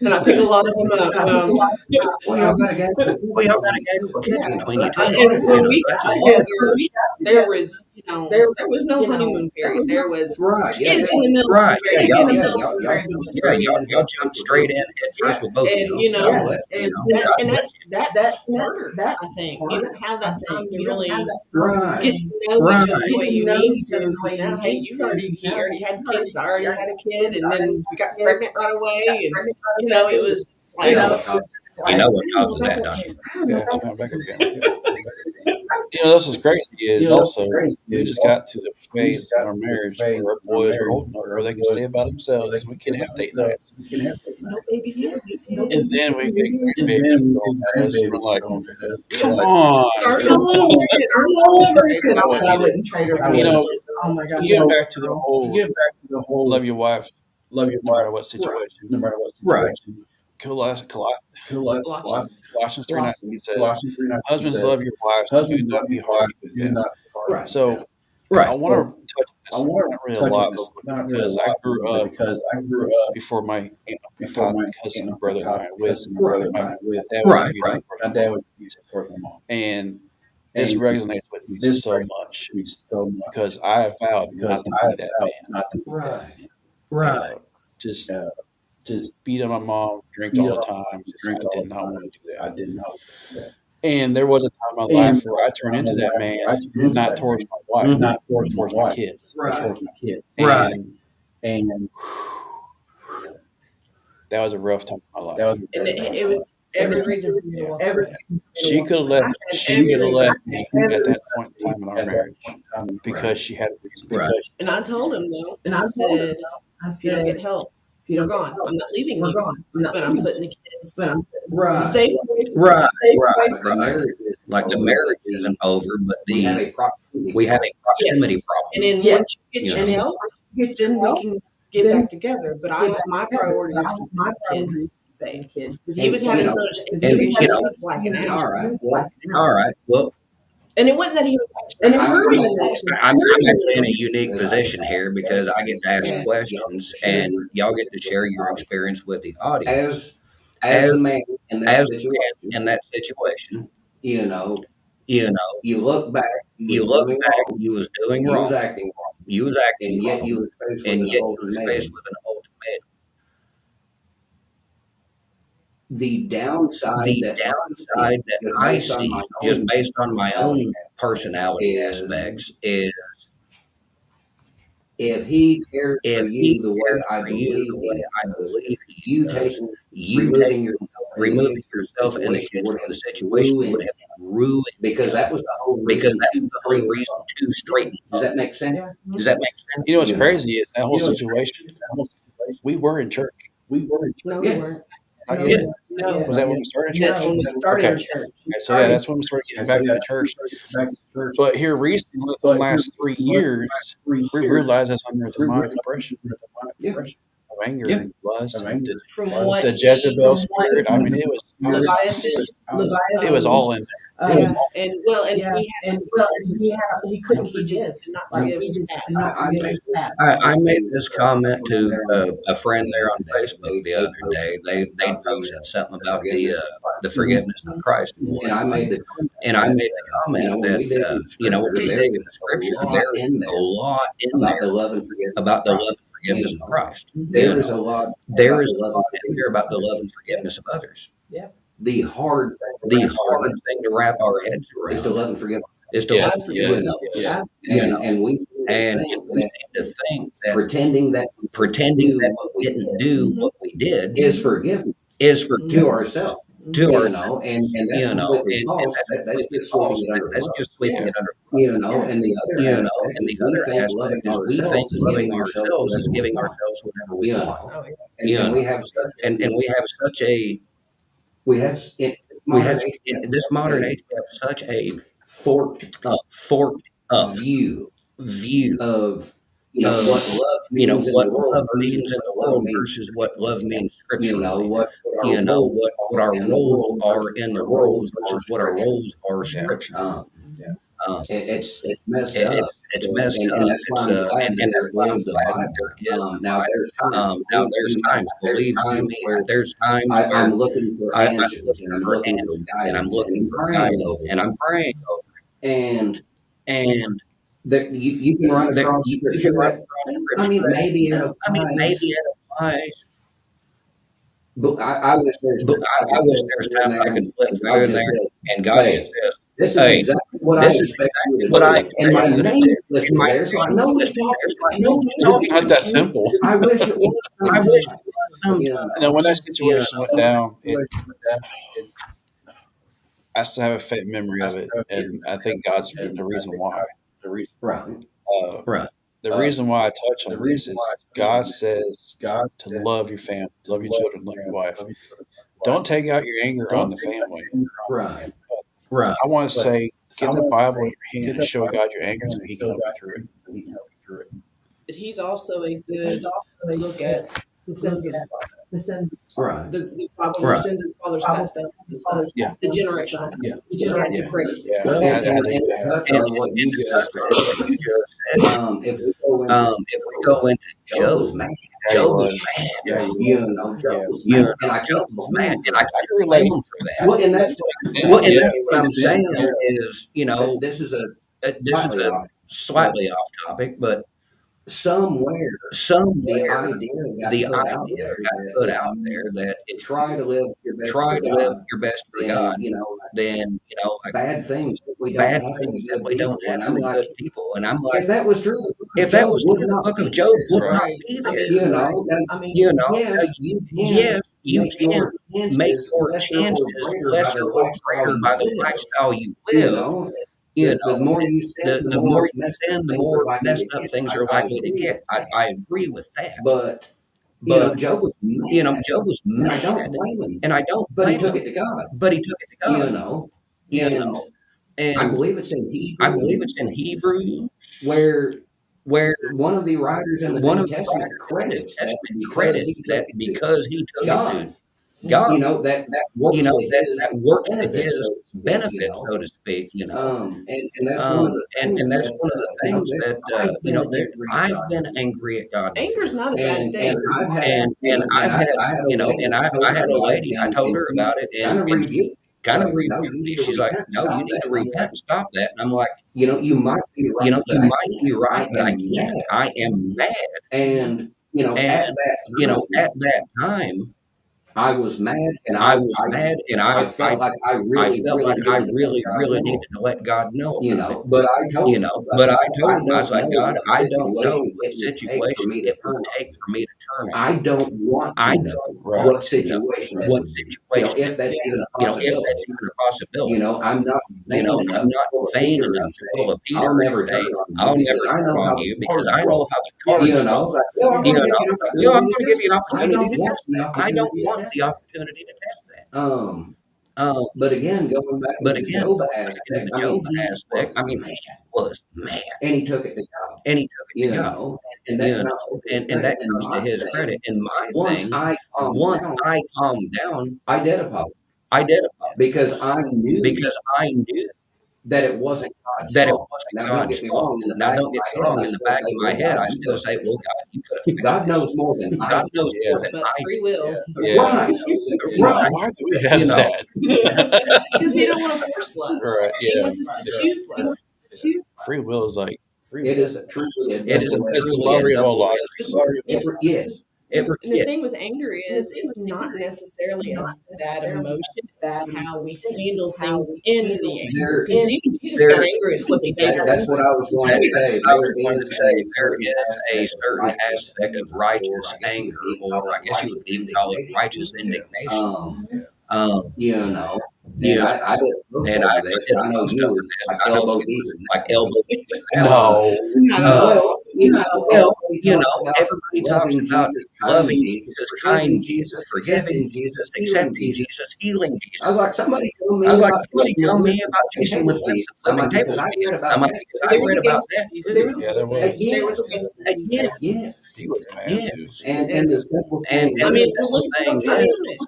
And I pick a lot of them up. Well, y'all got a guy. Well, y'all got a gang of kids Yeah. between you And when we that's got a lot. together, there was, there was no honeymoon period. There was Right. kids in the middle Right. of the Yeah, very y'all, beginning. y'all jumped straight in head first with both of And you. God bless. that's harder. I think you don't have that time to really Right. get to know Right. each other the way you need to. Because now, hey, he already had kids. I already had a kid, and then we got pregnant right away, and it was just like, You know what causes that, don't you? Yeah, I'm back again. This is crazy. Is also we just got to the phase in our marriage where our boys are old enough where they can stay by themselves. We can have date nights, it's no babysitter. and then we get grandbabies going at us. We're like, come on, Start all over again. I wouldn't trade her. Oh my God. You get back to the whole love your wife, no matter what situation. Right. Colossians Colossians. 3:19 says, "Husbands, love your wives, do not be harsh with them." Right. So Right. I want to touch this, not really a lot, but because I grew up before my cousin and brother and I with my dad was Right. My dad was abusive, and this resonates with me so much because I have vowed not to be that man. Right. Right. Just beat up my mom, drink all the time. I did not want to do that. And there was a time in my life where I turned into that man, not towards my wife, not towards my kids. Right. Right. And that was a rough time in my life. And it was every reason for me to walk away. She could have left. She could have left me at that point in time in our marriage because she had a reason. Right. And I told him though, and I said, if you don't get help, you're gone. I'm not leaving you. But I'm putting the kids safe. Right. The marriage is Like the marriage isn't over, but we have a we have a proximity Yes. problem. And then once you get your help, then we can get back together. But my priority is to my kids safe. Because he was having so much he was blacking out. all right. Well, And it wasn't that he was actually hurting them. I'm actually in a unique position here because I get to ask questions and y'all get to share your experience with the audience. As the man in that As situation, in that situation, you know, you look back, you was doing you wrong, was acting wrong, you was acting and yet wrong, you was faced with and an yet you ultimatum. was faced with an ultimatum. The downside that I see, just based on my own personality aspects, is if he cares if for he you the way cares I for you the way I does, believe he you does, you removing yourself in the kids from the situation would have ruined because that was the whole because reason. that was the whole reason to straighten. Does that make sense? Does that make sense? You know what's crazy is that whole situation. We were in church. No, we weren't. I No, get it. No. Was that when we started church? That's when we started Okay. our church. Okay, so yeah, that's when we started getting back to the church. But here recently, within the last 3 years, we realized that's under demonic oppression. Yeah. Of anger Yeah. and lust and From what the Jezebel spirit. I mean, it was all in there. Yeah, and well, and Yeah, we had, and well, he couldn't he just forgive. did not Like, forgive he his just past. did not forgive his past. I made this comment to a friend there on Facebook the other day. They posted something about the forgiveness of Christ, And I made the comment that when we dig in the scripture, there is a lot in about there the love and forgiveness. about the love and forgiveness of Christ. There is a lot. There is a lot in there about the love and forgiveness of others. The hard thing to wrap our heads around is to love and forgive. is to Yeah, love Absolutely. and forgive. yeah. And we seem to And think we that seem to think that pretending that we didn't do what we did is forgiveness is for to ourselves. to You our know, and that's you know, completely and false. That's just sweeping it under that's the rug. just sweeping it under. You know, and the other You know, aspect and the is we other think aspect loving is we think ourselves is loving giving ourselves is giving whatever ourselves whatever we we want. want. Oh, yeah. And, Yeah. and we have such And we have such a we have it, we have in this modern age we have such a forked forked up view view of of what love you know means in what the world love versus means in the what love world means. versus what love means You know scripturally. what You know what our in the roles world are versus in the our roles roles versus what our roles are Yeah. scripturally. It's messed It- up. it's messed and, up. And that's why I'm glad and that that's why I'm there's the glad that Bible. there is Now there's times. now there's times, believe you me, there's times where I'm looking for I'm answers looking and I'm for looking answers for and I'm guidance looking for praying guidance over and I'm praying over and and that you can run there, across you scripture can run that across I mean scripture. maybe it I mean, applies, maybe it applies, but I wish there's but I wish there was times I could flip through in there and God hey, just says, this is hey, exactly what I this is expect you to what do. I And expect my you to name do. is listed And my there, so I know name what is you're listed there, so I talking know about. what It's not that simple. I wish it was. I wish it was You sometimes. You know, when that situation Yeah. went down, I still have a faint memory of it, and I think God's the reason why. Right. Right. The reason why I touch on this is God says to love your family, love your children, love your wife. Don't take out your anger on the family. Right. Right. I want to say, get the Bible in your hand and show God your anger so He can help you through it. But he's also a good look at the sins of the sins, Right. the problem, Right. the sins of the fathers passed down to the son, Yeah. the generational, Yeah. the generational Yeah. breaks. Yeah. Not And, necessarily- and, and touch on what you just said. You just said, If we go into if we go into Job was Job, mad. Job was mad. Yeah, You know, Job was You mad. know, And I Job can't was blame mad, him and for I that. can't blame him for that. Well, and that's Well, and Yeah. that's what I'm saying Yeah. is, you know, this is a this is a slightly off topic, but somewhere the somewhere idea got the put out idea there got that put out there that if try to live your best try for to God, live your best for then, God, you know, then you know, like bad things simply don't bad happen things to good simply don't people. And happen I'm to like, good people. And I'm like, if that was true, if that Job was would true, the not book be of Job would there. not Right. be I there. mean, You know, I mean, You know, yes, you can yes, you make can your make chances your lesser chances or greater by lesser the or lifestyle greater you by the live. lifestyle you You live. know, You the know, more you sin, the more you messed sin, up the things more are likely messed to up get. things I are likely to agree get. with that. I agree with that. But you But know, Job was mad. you know, Job was And I don't mad, blame him. and I don't But he blame took him. it to God. But he took it to You God. know, You and know, I and believe it's in Hebrews I believe it's in Hebrew where where one of the writers in the one New of the Testament writers in the credits that Testament because credits he took that it to because he took God. it to God. You know, that works You know, to that his works to benefit, his so to speak, benefit, you so to speak. You know, know. And that's one of the things and that's that, one of the you know, things that that I've you know, been there, angry at I've God been with. angry at God with. anger's not a bad And thing. I've had And I've had I had a you know, lady and I told I her had a about it, lady. I told her about it, kind of and rebuked kind of like, no, rebuked you me. need to She's like, repent, "No, stop you need that. to And I'm repent like, and stop that." And I'm like, you know, you might be right, you know, but you I might be can't. right, but I am can't. mad. I am mad. And you know, at And that you know, time, at that time, I was mad, and I was mad, and I felt like I I really, felt really like I needed to really, let God really know. needed to let God know You about it. know, but I told You him, know, but I told him, I was like, know God, what I don't know situation what it would take for situation me to it turn would on take for me to turn on. I don't want I to know don't Right. what want to situation know it what would be. You situation know, if that's it even a you know, if possibility. that's even a possibility. You know, I'm not You vain know, enough I'm not to vain Peter enough and to say, pull a Peter I'll never and say, turn on I'll you never because I turn know on how you the because cards I know roll. how the cards You know, roll. like, well, I'm You going to know, give you an well, I'm opportunity going to to give you an test that. I opportunity don't to want test the that. I don't opportunity to want test the that. opportunity to test that. But again, going back to the Job aspect, I mean, he was mad, and he took it to God, and that comes to his and that credit. And comes to my his thing, credit. And my once thing, I once down, I calmed down, I did apologize I did apologize because because I knew that it wasn't God's that it fault. wasn't Now, don't God's get me fault. wrong. In the Now, back of don't get my me head, wrong. I In the still back say, of my "Well, head, God, I you still could say, have "Well, fixed God, you could have this. fixed God knows this. more than I God do." knows Yeah. more than But I free do." will. Yeah. Right. Why, why do we have You know, that? Because he don't want to force love. Right. He Yeah. wants us to choose love. Free will is like It is truly a it is double-edged it's the truly a lottery of all double-edged lotteries. sword. Yes. It And the yes, thing with anger is, it's not necessarily a bad emotion. It's how we handle things in the anger. There, Because even Jesus there got angry and flipped tables. that's what I was going to that's say. what I was There going to is say. a There certain is a aspect of certain righteous aspect of anger, or righteous I guess you could anger, even or call I it guess you righteous would even call it indignation. righteous indignation. Um, Um, you know, you and know, I did most and over I this. did I know most you over was this. like I know elbow you deep was in like that. elbow deep in that. No. Not at all. Well, Well, everybody talks everybody talks about about loving loving Jesus, Jesus, forgiving kind Jesus, Jesus, forgiving accepting Jesus, Jesus, healing accepting Jesus. Jesus, healing I was Jesus. like, somebody told I me was like, about somebody teaching with tell me lips and about flipping teaching with tables, lips Jesus. and I'm flipping like, because tables, I read Jesus. about I'm like, that because too. I There was read a about gangster that Jesus. too. Yeah, there was. There was a Yes, gangster Yes, Jesus. yes. He was mad yes. too. And the simple And thing I and mean, the is, look simple at the thing Old is, Testament.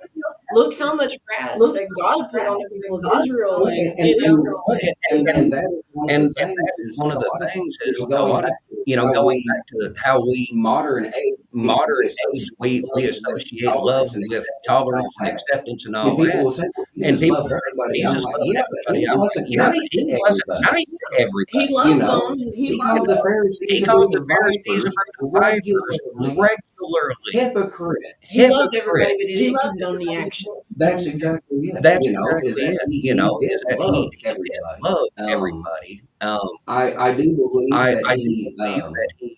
Look how much wrath that God put on the people of Israel, well, and and that is one of the and things that is is one of the God, things is going God, back to how going we back to how we modern age, we modern age, associate we love with associate love tolerance and with acceptance and all tolerance and that. acceptance and And all people that. will say, well, And Jesus people loved say, well, everybody. I'm Jesus like, loved yeah, but everybody. he I'm like, wasn't yeah, but nice he to wasn't everybody. nice to he everybody. You loved know, them. he You called the know, Pharisees he a called brood the of Pharisees a vipers brood of vipers regularly. regularly. Hypocrites. He loved everybody, Hypocrite. but he didn't condone the actions. That's exactly it. That's Is exactly that it. he did Is that love he did everybody. love Um, everybody. I do believe that I do he, believe that he.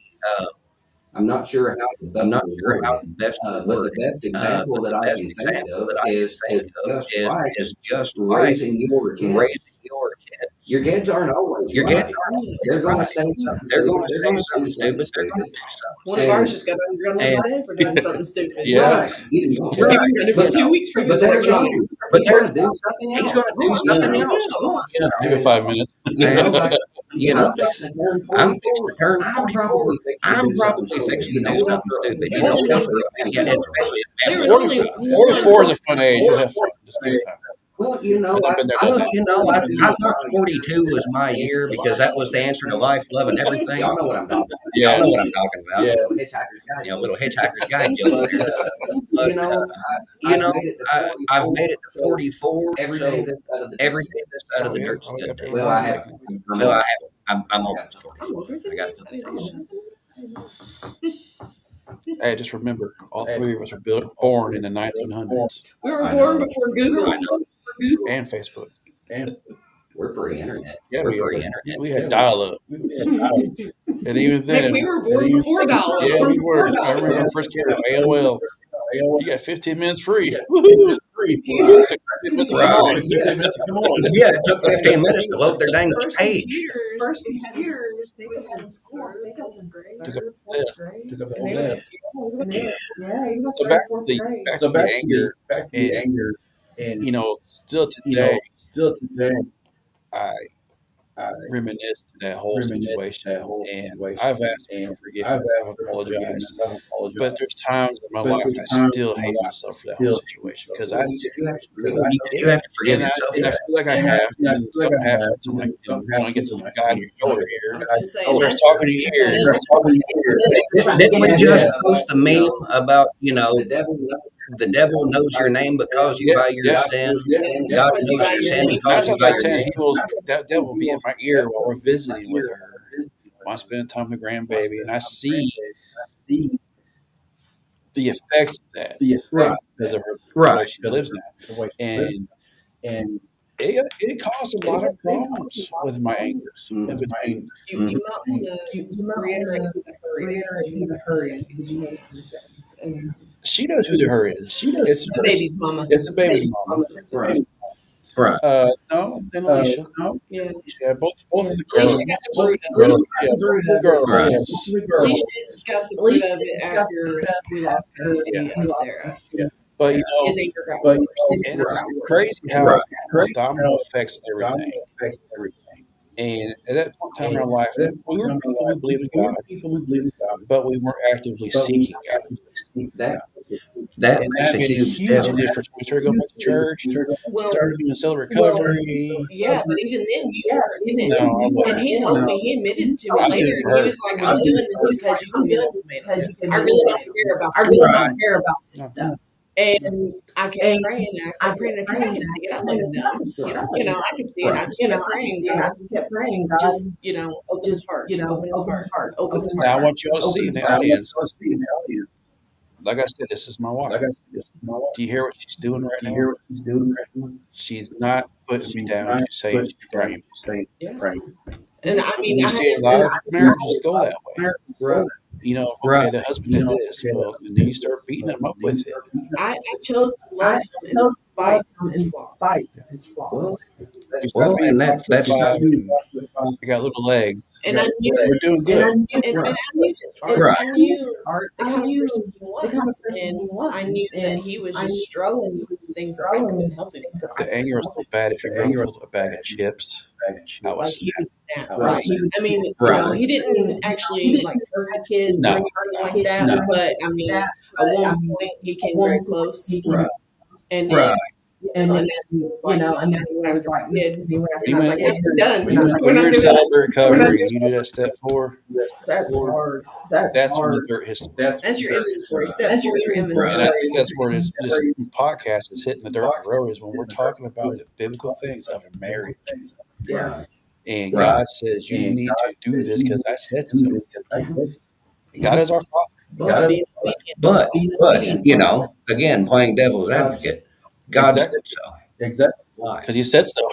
I'm not sure how to I'm best not to sure word how it, best to but word the it. best example But that the I best can think example of that I can think is of just like is just like raising your kids. raising your kids. Your kids aren't always Your kids right. aren't They're always going to right. say something They're stupid. going to They're say going to do something something stupid. They're going to stupid. do something One of ours And just got underground and today for doing something stupid. right, you know, right, We've been running for you know. 2 weeks for but his there's electronics. But he's they're going to do something he's else. going to do You something know, else. You know. Give it 5 minutes. you know, And like you know, I'm fixing to turn I'm fixing 44. to turn I'm 44. probably fixing to I'm do something probably stupid. fixing You to know do what? something stupid. You know, Especially if yeah, family's around. especially if There was family. only 44 is one. a fun age. You'll have fun. Just give it time. Well, you know, I've I, been there, I done Well, thought that. you know, 42 I was thought my 42 was my year because that was the answer to life, love, and everything. Y'all know what I'm talking about. Y'all Yeah. know what I'm talking about. Yeah. Little Hitchhiker's Guide. You know, little Hitchhiker's Guide joke But, there. But you know, you I've know, made it to I've 44, made it to so 44, every so day this side of the every dirt's day good. this side of Oh the yeah. dirt's a Oh yeah. good day. Prove Well, wrong. I have. I'm Well, I almost have. I'm I got almost a couple 44. I'm older than I got a you. couple I didn't days. know. Hey, just remember, all three of us were born in the 1900s We were I born know. before Google. and Facebook. We're pre-internet. Yeah, We're we are. pre-internet. We had dial-up, and even Heck, then, we were born before dial-up. yeah, we were. I remember when I first came out AOL. You got 15 minutes free. Woohoo! Took 15 minutes to come Right. on. Yeah, it took 15 minutes to load their dang First page. computers they had in school, they was in third, fourth Took up grade, the list. and they were, So back to the anger, and still today, I reminisce to that whole situation, and I've asked for forgiveness. I've apologized, but there's times in my life I still hate myself for that whole situation because I You have to forgive and I yourself for and I that. feel like I have, and something happens. I'm like, when I get to God, you're over I here. was gonna say, I start talking to your ear. Didn't we just post the meme about, The devil the devil knows your name but calls you by your sin? God knows your sin and Nine calls you times by out of your 10, name. that devil will be in my ear while we're visiting with her. While I'm spending time with the grandbaby, and I see the effects of that Right. because of her the Right. way she lives now, and it caused a lot of problems with my anger in between. you might want to reiterate who the her is. Did you know what I'm saying? And She knows who the her is. It's the baby's mama. It's the baby's mama. Right. Right. No, then Alicia. Yeah. Yeah, both of the girls. Alicia got the root of Girls, it. yeah, both the girls. Right. Alicia got the root of it after we lost custody of Sarah. But his anger got but worse. and it's crazy how Right. domino affects everything. And at that point in time in our life, we were people who believed in God, but we weren't actively seeking God. That And makes that a made a huge huge difference. difference. We started going back to church, Well, started doing cell well, recovery. yeah, but even then you were in it. No, I And wasn't. he told me, he admitted to me I was doing later, it for he her. was like, I'm doing this because you gave me an ultimatum. Yeah. I really don't care about I this really stuff. don't care about this No. stuff. And I kept And praying, I kept praying, because I could see it. I wasn't dumb. You know, I could see it. I just kept praying, I God, just kept praying, God, just, open his heart, open his heart, open his Now I heart. want you all to see in the audience. audience. Like I said, this is my wife. Do you hear what she's doing right now? She's not putting me down. She's saying she's praying. Yeah. And I And mean, you I see a had, lot of marriages go that way. Right. Okay, Right. the husband did this. Well, and then you start beating them up with it. I chose to love him in spite of his flaws. Well, You well, stop being and that's 5'5" and I got little legs. And I knew We're this, doing and good. I knew his heart. Right. I knew the kind of person he was, and I knew that he was just struggling with some things that I couldn't help him with. The anger was so bad. If you're going for a bag of chips, I Like was he would snap. Right. I mean, Right. he didn't actually like hurt the kids No. or anything like that. No. But I mean, at one point he came very close, Right. and Right. and that's and that's when I was like, kid, You and I was like, yeah, we're done. When We're you're not in doing cell that. recovery and you do that step 4, That's hard. that's when the dirt hits the road. That's your inventory. Step 4 is your And inventory. I think that's where this podcast is hitting the dirt on the road, is when we're talking about the biblical things of a marriage. Right. And Right. God says, you need to do this because I said so. And God is our Father. But being obedient. But again, playing devil's advocate, God Exactly. said so. Exactly. Why? Because you said so.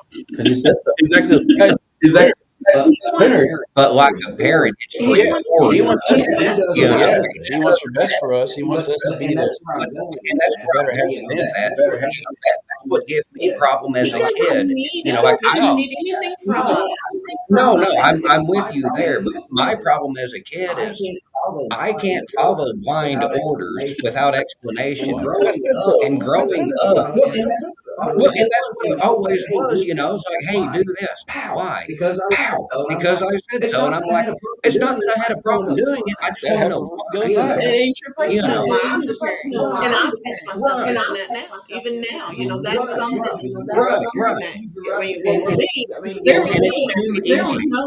Exactly. Guys, Exactly. But like a parent, it's He free wants- for he you. wants us to best for Yeah. us. yes, He wants the best for us. He wants us to be And the that's better half you of know, Him. that's what gives me a problem as He a doesn't kid. need You know, us. like He I doesn't know. need anything from us. no, I'm with you there. But my problem as a kid is I can't follow blind orders without explanation. I said so. And growing up, well, and that's what it always was, It's like, hey, do this. Why? How? Because I said so. And I'm like, it's not that I had a problem doing it. I just That want to happened know the why. other night. It ain't your place You to know know. why I'm the parent. And I catch myself doing that now. Even now, that's something that I mean, well, for me, And it's too easy.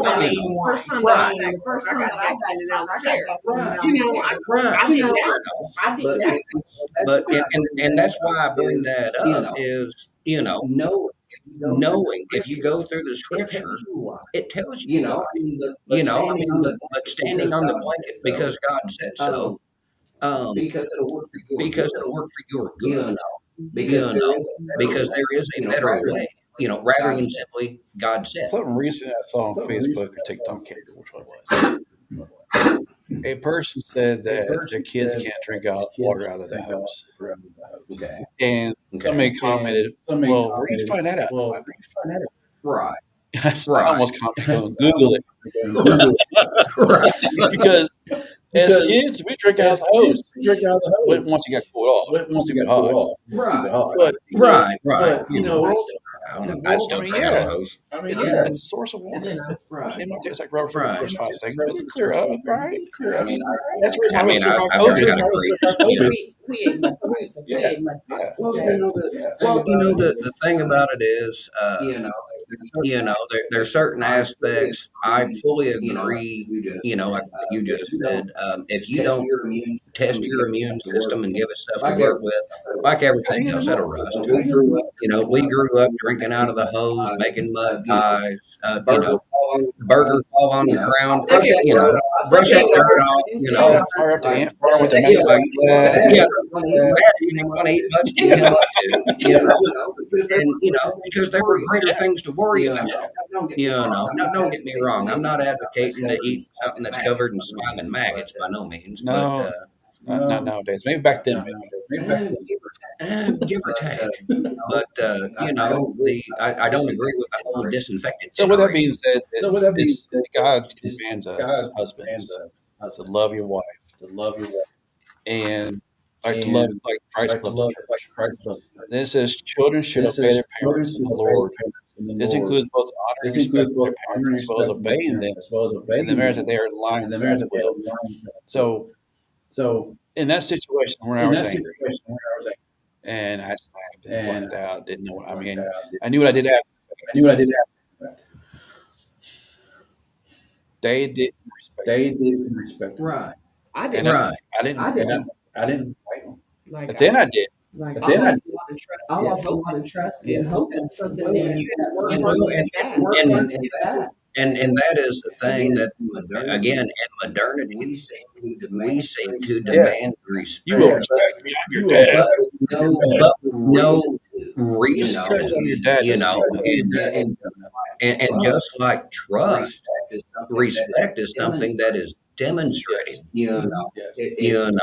I mean, first time that I got back in out of the chair. I think that's But and that's why I bring that up is knowing if you go through the scripture, it tells you a lot. But standing on the blanket because God said so, because it'll work for your good. Because there is a better way. Rather than simply God said. Something recent I saw on Facebook or TikTok, I can't remember which one it was. A person said that their kids can't drink water out of the hose. Okay. And somebody commented, well, where do you find that out? Right. I almost commented, Google it. Right. Because as kids, we drink out of the hose. Once you got cooled off, once you got hot. Right. But, Right. I still mean, drink out of a hose. it's a source of water. It might taste like rubber for the first 5 seconds, but it'll clear up, right? That's the reason I why we mean, survived I've COVID. got to agree. we ate mud pies. Yeah. Well, the thing about it is, there's certain aspects I fully agree. Like you just said, if you don't test your immune system and give it stuff to work with, like everything else, it'll rust. We grew up drinking out of the hose, making mud pies. Burgers fall on the ground. Brush that dirt off. Or up to Ant It's Farm the with the same way. mailbox. You didn't want to eat much, you didn't want to. And because there were greater things to worry about. Don't get me wrong. I'm not advocating to eat something that's covered in slime and maggots by no means. No. Not nowadays. Maybe back then. Give or take. But I don't agree with the whole disinfectant. So with that being said, God commands us husbands to love your wife. And like to love, like Christ loved the church. Then it says, children should obey their parents in the Lord. This includes both honoring and respecting their parents as well as obeying them in the marriage that they are in line with their own will. So in that situation, when I was angry and I snapped and blacked out, didn't know what I mean. I knew what I did after. They didn't respect me. Right. I And didn't. I didn't. I didn't. I didn't fight them. Like, But then I did. like But then I lost a lot of trust. I in lost a hope. lot of trust In in hope hope. that's something that you got to work And, hard and, to and, get back. and that is the thing that, again, in modernity, we seem to demand respect. You will respect me. I'm your dad. But no Just reason, because I'm your dad you doesn't know, mean nothing. and just like trust, respect is something that is demonstrated. Yes. And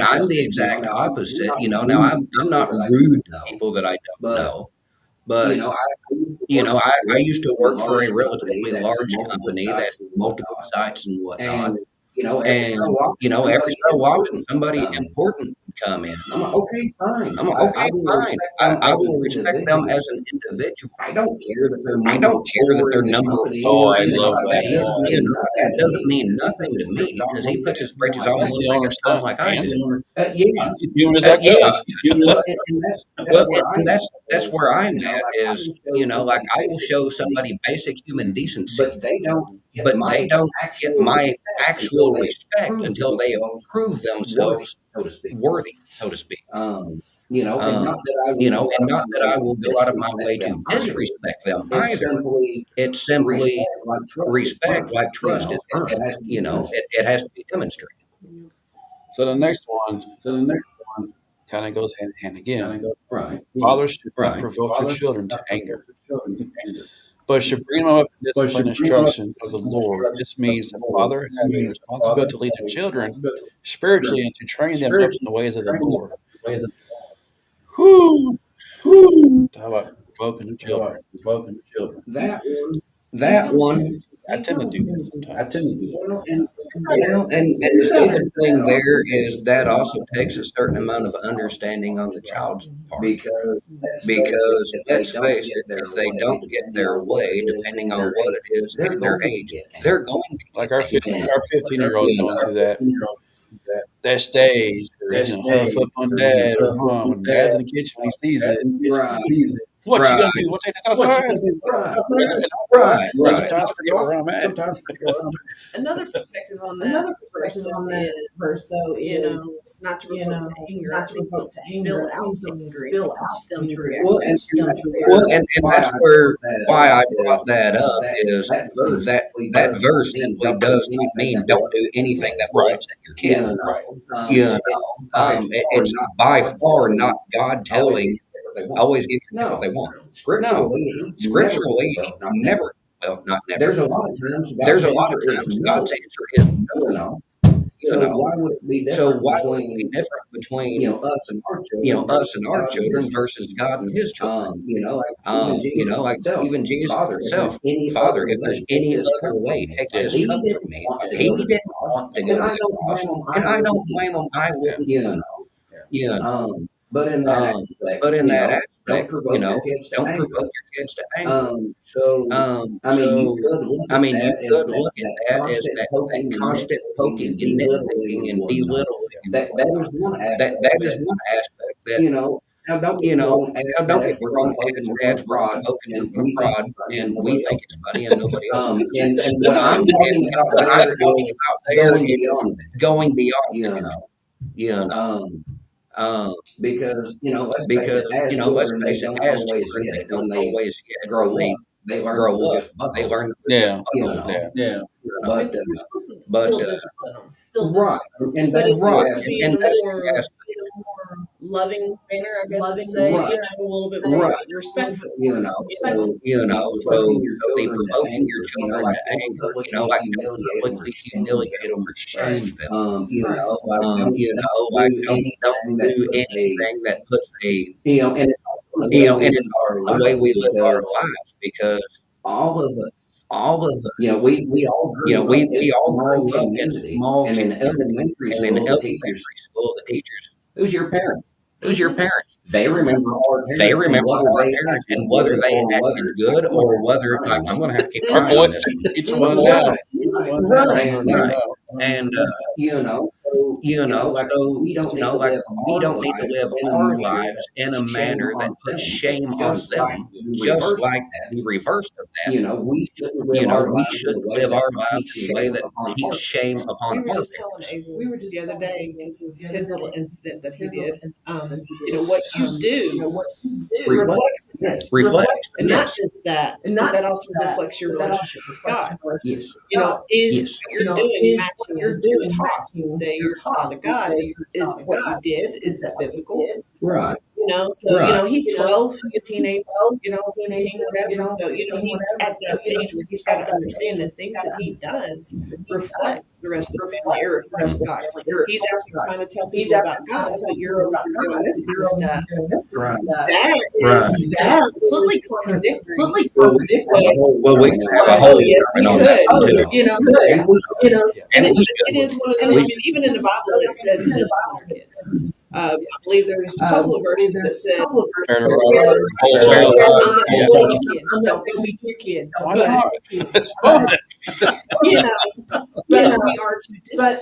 I'm the exact opposite. Now I'm not rude to people that I don't know, but I used to work for a relatively large company that had multiple sites and whatnot. And every so often somebody important would come in. I'm like, okay, fine. I will respect them as an individual. I don't care that they're number four I in love the that. company. That doesn't mean nothing to me because he puts his britches on That's and the owner's on son. like I do. And Yeah. human as that Yeah. goes. And that's where I'm at is, like I will show somebody basic human decency, but they don't get my actual respect until they prove themselves worthy, so to speak. And not that I will go out of my way to disrespect them either. It's simply respect, like trust, it has to be demonstrated. So the next one kind of goes hand in hand again. Right. Fathers should not Right. provoke your children to anger, but should bring them up in discipline and instruction of the Lord. This means the father has a responsibility to lead the children spiritually and to train them up in the ways of the Lord. Whew. How about provoking the children? That one. I tend to do that sometimes. And the stupid thing there is that also takes a certain amount of understanding on the child's part. Because let's face it, if they don't get their way, depending on what it is and their age, they're going to Like our 15-year-old's going through that stage, where, huff up on dad, or when dad's in the kitchen when he sees it. What you gonna do? What, take this outside? Right. Sometimes forget where I'm at. Another perspective on that verse, so not to provoke to anger, not to provoke to anger, spill out some degree. Well, and that's why I brought that up is that verse simply does not mean don't do anything that will upset your kid. It's by far not God telling always give your kid what they want. Scripturally, never. Well, not never. There's a lot of times God's answer is no. So why would it be different between us and our children versus God and His children? Like even Jesus himself, Father, if there's any other way, take this cup from me. He didn't want to go to the cross, and I don't blame him. I wouldn't. But in that aspect, don't provoke your kids to anger. You could look at that as that constant poking and nitpicking and belittling. That is one aspect that now don't get me wrong, dad's rod poking him with a rod, and we think it's funny, and nobody else does. And what I'm talking about there is going beyond, because let's face it, as children, they don't always grow up. They learn. Yeah. But you're supposed to but, still discipline them. Still Right, and but that's it's supposed to be in a that's more, loving manner, I guess to say, Right. a little bit more Right. respectful. So the provoking your children to anger, like publicly humiliate them or shame them. Don't do anything that puts and it's the way we live our lives, because all of us, we all grew up in small and in elementary school principal, the teachers. Who's your parent? Who's your parents? They remember our parents. They remember our parents and whether they acted good or whether, like, I'm going to have to keep an Our eye on boys, this. each one down. Right. And, so we don't need to live our lives in a manner that puts shame on them. Just like the reverse of that. We shouldn't live our lives in a way that heaps shame We upon were our just telling Abel the other day because of his little incident that he did. What you do reflects this. reflects. And not just that, but that also reflects your relationship with God. Yes. Is Yes. what you're doing matching your talk? You say you're talking to God. Is what you did, is that biblical? Right. So he's 12, a teenager, 15, whatever. So he's at that age where he's got to understand the things that he does reflects the rest of the family, or reflects God. He's out there trying to tell people about God, but you're over here doing this kind of stuff. Right. That is completely contradictory. Well, we can have a whole Yes, we on could. that too. And it is one of those. I mean, even in the Bible, it says discipline our kids. I believe there's a couple of verses that said, don't go beat your kids. Why not? It's fun. But we are to discipline.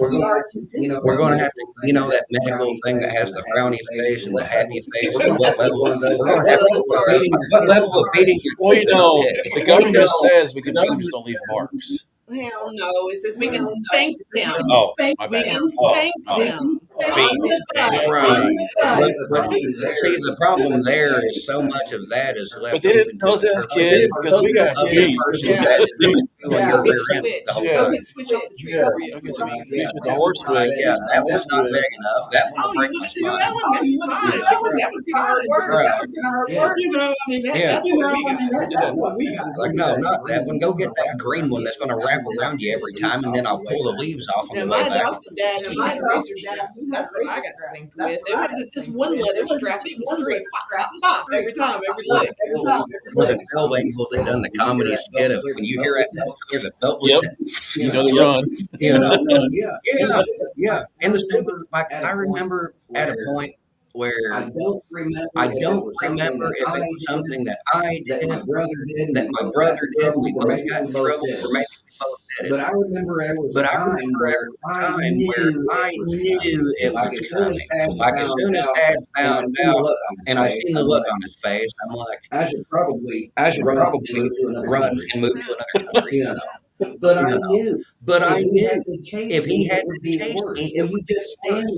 We're going to have to, that medical thing that has the frowny face and the happy face. What level of beating your Well, the government says we can beat them, just don't leave marks. Hell no, it says we can spank them. Oh, my We bad. can spank them. See, the problem there is so much of that is left. But they didn't tell us as kids because we got beat. Go get switch off the tree for you. The horse whip. Yeah, that was not big enough. That one Oh, will you break my want to do that spine. one? That's fine. That was getting hard work. That's what we got. Like, no, not that one. Go get that green one that's going to wrap around you every time, and then I'll pull the leaves off on Now, the my way back. adopted dad, he had a razor strap. That's what I got spanked with. It wasn't just one leather strap. It was three. Pop, pop, pop, every time, every leg. It was in Bellwayville. They done the comedy skit of when you hear that belt, hear the belt. Yep. You know the run. Yeah. And the stupid, like, I remember at a point where I don't remember if it was something that I did, that my brother did, we both got in trouble, or maybe we both did it. But I remember there was a time where I knew it was coming. Like, as soon as Dad found out, and I seen the look on his face, I'm like, I should probably run and move to another country. But I knew if he had to chase me, it would just stand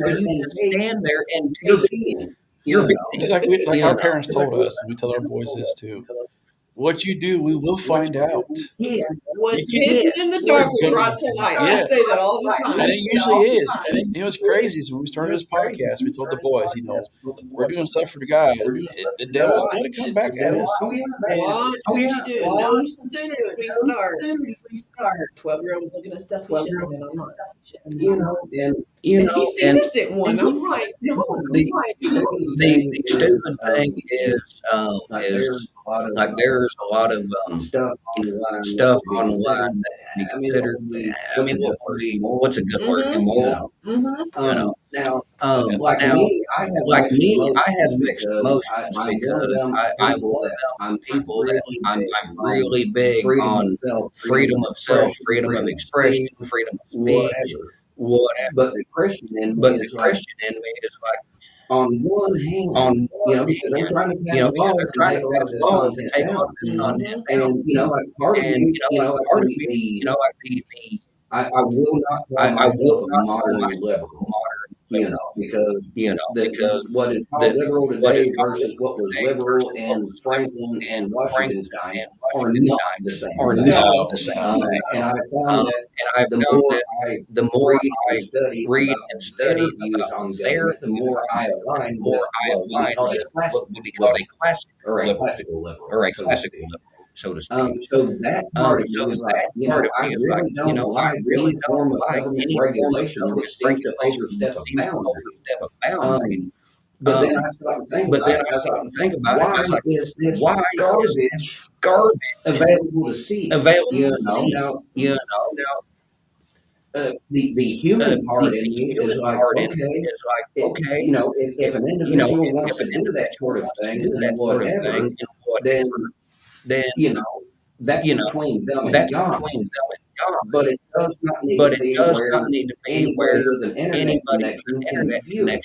there and take me. Exactly. Like our parents told us, and we tell our boys this too. What you do, we will find out. What's hidden in the dark will be brought to light. I say that all the time. And it usually is. And it was crazy. So when we started this podcast, we told the boys, we're doing stuff for the God. The devil's going to come back at us. What you do? No sooner did we start. 12-year-old was looking at stuff he shouldn't have been on. And he seen this at one. I'm like, no. The stupid thing is like there's a lot of stuff online that can be considered. I mean, what's a good word? Immoral. Like me, I have mixed emotions because I'm one of them people that I'm really big on freedom of self, freedom of expression, freedom of speech, whatever. But the Christian in me is like, on one hand, because they're trying to pass laws and take all this content, and like part of me, like the I will not call myself a modern liberal, because what is called liberal today versus what was liberal and Franklin and Washington's time are not the same. And I found that the more I read and study views on there, the more I align with what would be called a classic or a classical liberal, so to speak. So that part of me is like, I really don't like any form of government regulation which seems to overstep a boundary. But then I started to think about it. I was like, why is this garbage available to see? Now, the human part in me is like, okay, if an individual wants to do that sort of thing, and whatever, then that's between them and God. But it does not need to be where anybody with an internet connection can view it.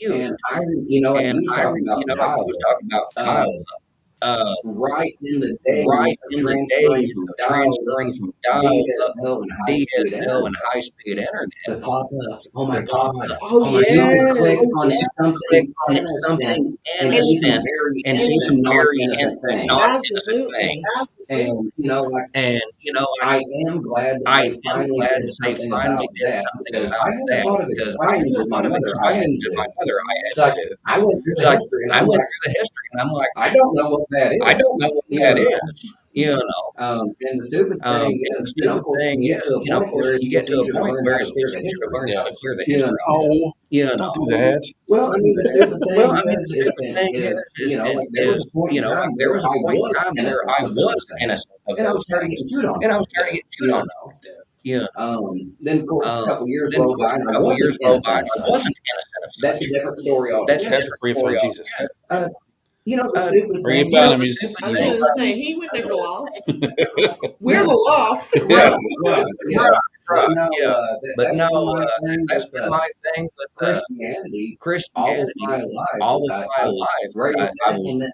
And and you was talking about dial-up. Right in the days of transferring from DSL and high speed internet, the pop-ups. Oh my God! Oh You would click on yes. something innocent and see some very non-innocent things. Absolutely. And I am glad that they finally did something about that, because I had a lot of explaining with my mother. I had to do. It's like I went through the history, and I'm like, I don't know what that is. And the stupid thing is, of course, you get to a point where it's teacher to learn how to clear the history. Oh, don't do that. Well, I mean, the stupid thing is, like, there was a point in time where I was innocent of and I was starting to get chewed on. Then of course a couple years go by, and I wasn't innocent of that's a different story altogether. That's where you find Jesus. The stupid Where you thing found him, is, he's just, I was going to say, he would never lost. We're the lost. right. That's been my thing with Christianity. All of my life, I was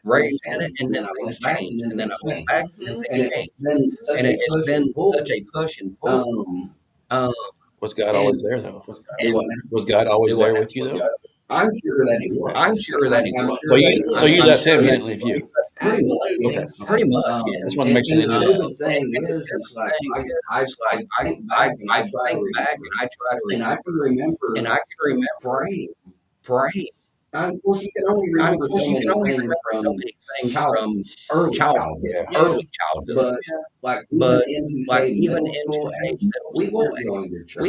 raised in it, and then things changed, and then I went back, and things changed, and it's been such a push and pull. Was God always there, though? Was God always there with you, though? I'm sure that he was. So you left him, he didn't leave you. Absolutely. Okay. Pretty much. Just want to make sure And they the do stupid thing is, it's like I think back and I try to remember praying. Of course, you can only remember so many things from early childhood. But even into middle we weren't going to church.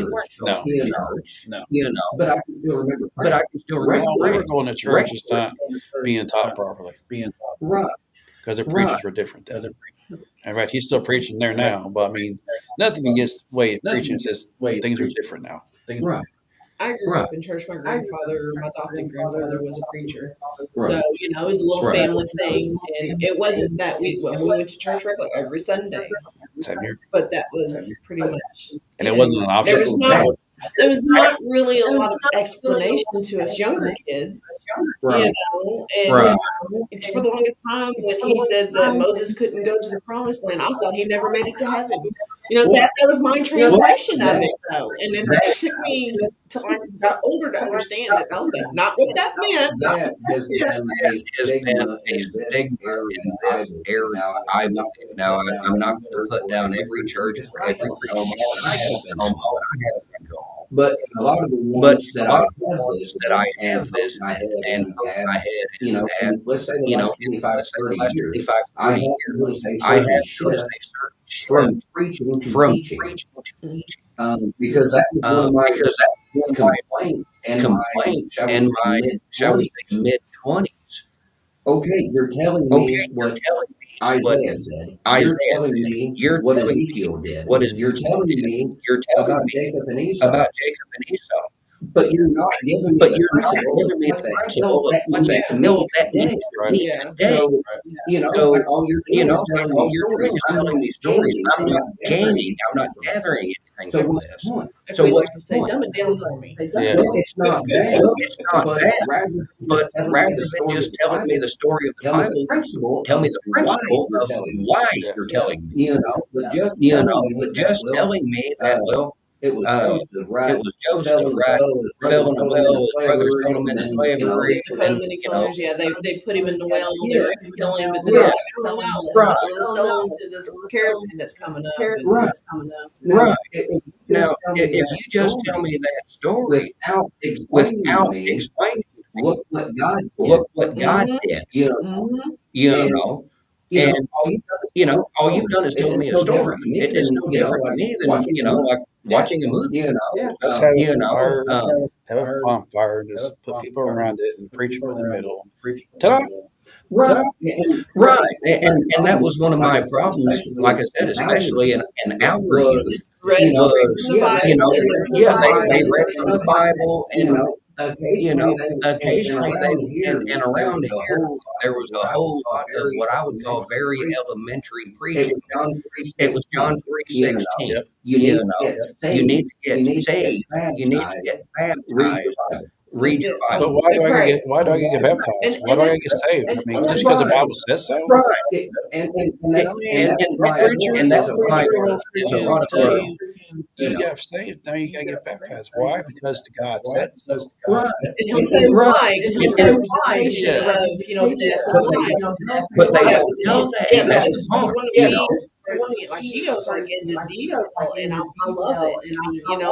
But I can still remember praying. Well, we were going to church, it's not being taught properly. Right. Because the preachers were different then. In fact, he's still preaching there now, but I mean, nothing against the way he's preaching, it's just things are different now. Right. I grew up in church. My grandfather, my adopted grandfather, was a preacher. Right. So, it was a little family thing. And it wasn't that when we went to church regularly every Sunday. Same here. But that was pretty much. And it wasn't an option. There was not really a lot of explanation to us younger kids, Right. and for the longest time when he said that Moses couldn't go to the promised land, I thought he never made it to heaven. That was my translation of it, though. And then it took me till I got older to understand that, no, that's not what that meant. That has been a stigma in this area. I'm not going to put down every church or every home I have been home. But a lot of the ones that I have this and I had, let's say the last 25, 30 years, I had a certain shift from preaching to teaching. Because that was one of my complaints in my, shall we say, mid-20s. Okay, you're telling me what Isaiah said. You're telling me what Ezekiel did. You're telling me about Jacob and Esau. But you're not giving me the principle of what that means today. So all you're doing is telling me stories. I'm not gaining. I'm not gathering anything from this. So what's to say? Dumb it down for me. Yeah. No, it's not bad. But rather than just telling me the story of the Bible, tell me the principle of why you're telling me. But just telling me that, it was Joseph, right? Fell in the well, his brothers thrown him into slavery. Cut him many colors, they put him in the well, they were killing him, but then they're like, oh wow, let's sell him to this caravan that's coming up. Right. Now, if you just tell me that story without explaining what God did, and all you've done is tell me a story. It is no different to me than like watching a movie. Let's have a bonfire, just put people around it and preach from the middle. Ta-da! Right. And that was one of my problems, like I said, especially in our youth. read you know, straight from the Bible, you know, and there was yeah, a they Bible read in from the the Bible, context. and Occasionally occasionally and they around here, and around here there was there was a whole lot of what I would call very elementary preaching. It was John 3:16. Yep. You know, you need to you get need to saved. get You need to get read your baptized. Bible. Read your But Bible. why do I Right. get baptized? And- Why and do I that's- get saved? I mean, and just that's because the right. Bible says so. Right. And that's And that's why there's a lot of tell people. you got saved. Now you got to get baptized. Why? Because God said so. Right. And he'll say why, because it's a And- representation of, death and life. But they Yeah, don't know that. Yeah, but That's this the point. one You of know. these, like he goes like into detail, and I love it.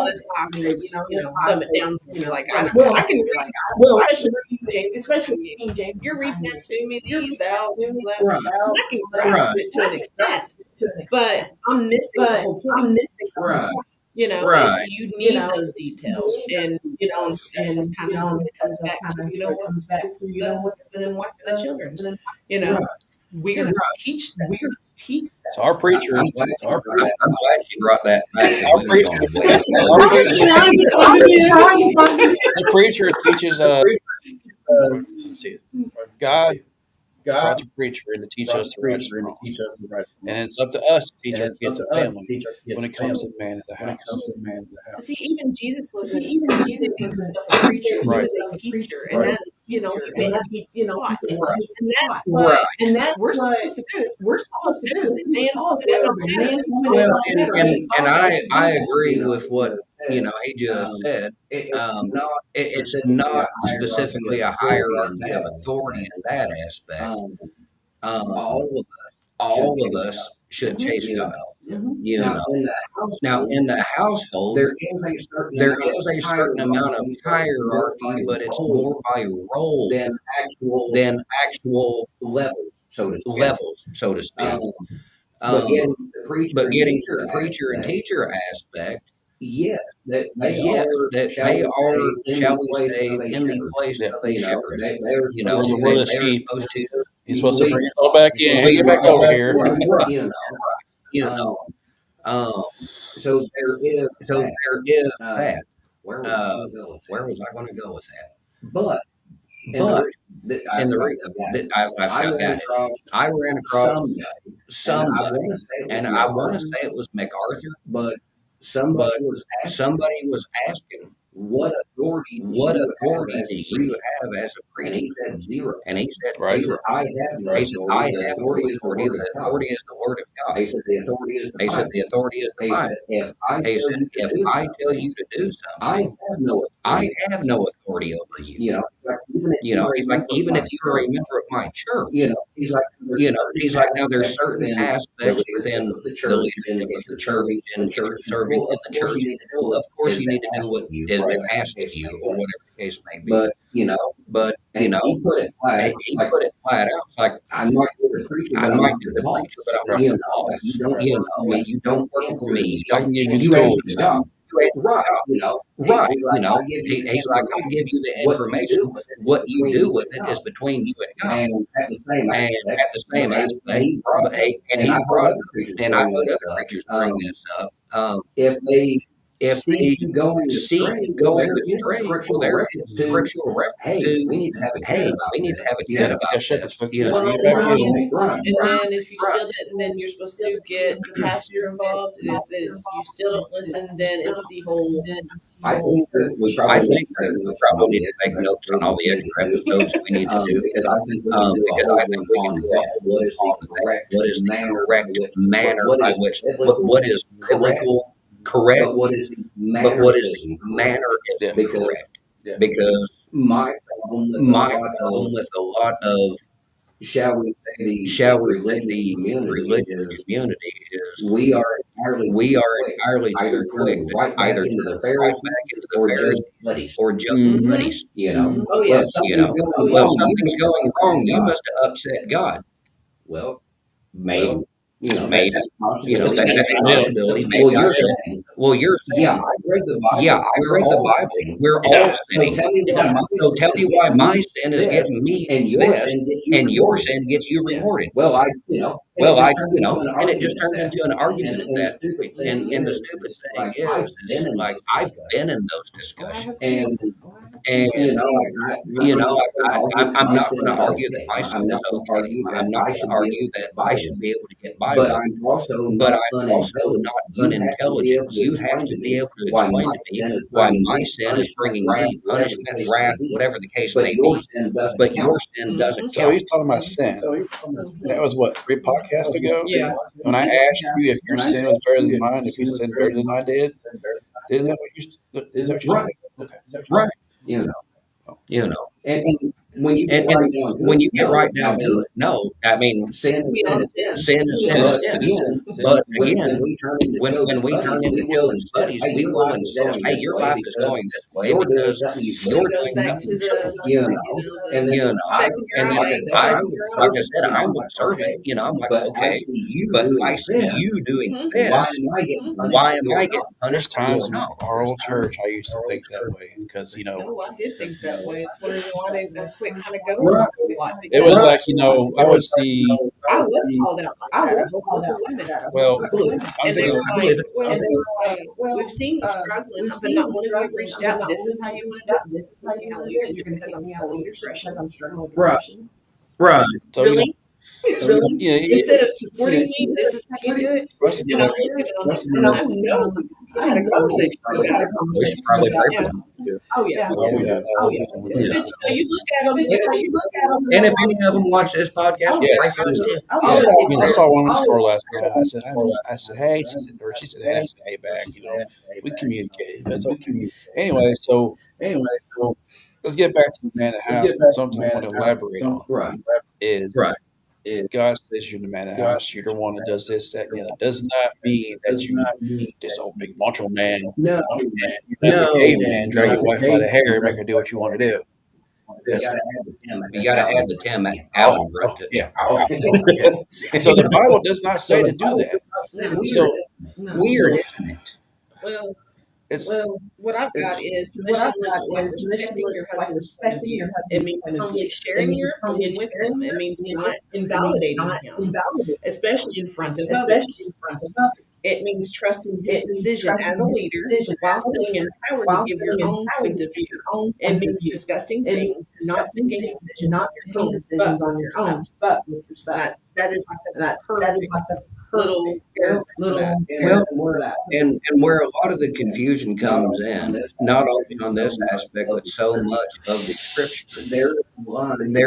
That's why I say, dumb it down for me. Like I can read, especially King James. You're reading that to me, these thousands, Right. I can grasp it to an extent, but I'm missing the whole point. Right. You know, Right. you need those details, and and it's kind of comes back to what's the husband and wife and the children. We're to teach them. So our preachers, I'm glad you brought that back. Our preacher, the preacher teaches let's see, God brought the preacher in to teach us the righteous wrong. And it's up to us to teach our kids and family when it comes to the man in the house. See, even Jesus was himself a preacher. He Right. was a teacher, and that's he taught. And that's Right. what we're supposed to do. We're supposed to do the man, woman, Well, and and I agree with what he just said. It's not specifically a hierarchy of authority in that aspect. All of us should chase God. Now in the household, there is a certain amount of hierarchy, but it's more by role than actual levels, so to speak. But getting to the preacher and teacher aspect, yes, that they are, shall we say, in the place of a shepherd. They're supposed to. He's supposed to bring it all back in. Get back over here. So there is that. Where was I going to go with that? But in the reason I've got it. I ran across somebody, and I want to say it was MacArthur, but somebody was asking, what authority do you have as a preacher? And he said zero. And he said, Right. I have no authority. The authority is the word of God. He said the authority is the Bible. If I tell you to do something, I have no authority over you. He's like, even if you are a member of my church, he's like, now there's certain aspects within the leadership of the church and serving in the church. Of course, you need to do what has been asked of you, or whatever the case may be. But he put it flat out. It's like, I might be the preacher, but I'm not the boss. You don't work for me. I can give you You ain't tools. the job. Right. He's like, I'll give you the information. What you do with it is between you and God. And at the same aspect, and he brought it, and I've heard other preachers bring this up. If they see you going astray, well, there is scriptural reference to, we need to have a kid about this. Well, Get back in. and then if you still didn't, then you're supposed to get the pastor involved. And if you still don't listen, then it's the whole. I think that we probably need to make notes on all the extra episodes we need to do, because I think we can do what is the correct manner by which what is biblical correct, but what is the manner is correct. Because my problem with a lot of, shall we say, the religious community is we are entirely too quick either to the Pharisees or just buddies. Oh yeah. Well, something's going wrong. You must have upset God. Well, maybe. Maybe, that's a Maybe. possibility. Maybe Well, you're I did. saying, yeah, I read the Bible. Yeah, I read the Bible. We're all sinning. So tell me why my sin is getting me this, and your sin gets you rewarded. Well, and it just turned into an argument at that. And the stupid thing is like I've been in those discussions, and I'm not going to argue that my sin is okay. I'm not going to argue that I should be able to get by with it. But I'm also not unintelligent. You have to be able to explain to me why my sin is bringing me punishment, wrath, whatever the case may be. But your sin doesn't So count. he's talking about sin. That was what, 3 podcasts ago? Yeah. When I asked you if your sin was better than mine, if you sinned better than I did, isn't that what is that what you said? Okay. Right. And when you get right down to it, no, I mean, sin is sin. But again, when we turn into children's buddies, we will insist, hey, your life is going this way because you're Goes doing back to the, and like I said, I'm observant. I'm like, okay, but I see you doing this. Why am I getting There's punished? times in No. our old church I used to think that way because No, I did think that way. It's one reason why I didn't quit kind of going Right. a lot. it was like I would see. I was called out like that. I was called out women. Well, I'm And they thinking. were like, we've seen you struggling. I said, not one of you reached out. This is how you want to do it. This is how you want to do it. You're going to come out your depression. I'm struggling with depression. Right. So Really? Instead of you supporting me, this is how you do it. And I'm looking and I know I had a conversation. We should probably pray for them. Oh yeah. But you look at them. And if any of them watch this podcast, Yes. pray for us too. I saw one on the store last night. I said, hey, she said, hey, I said, hey, back. We communicated. That's okay. Anyway, so let's get back to the man of the house. Something I want to elaborate on is God says you're the man of the house. You're the one that does this, that, and the other. Does not mean that you this old big macho man. No. You're a caveman, drag your wife by the hair and make her do what you want to do. You got to add the Tim Allen grunt to it. Yeah. So the Bible does not say to do that. So Weird, isn't it? Well, it's what I've got is submission looks like respecting your husband. It means humbly sharing your opinion with him. It means not invalidating him, especially in front of others. It means trusting his decision as a leader while feeling empowered to give your own point of view. It means discussing things, not making decisions on your own, but with respect. That is like a perfect little And where a lot of the confusion comes in, not only on this aspect, but so much of the scripture, there is a line, and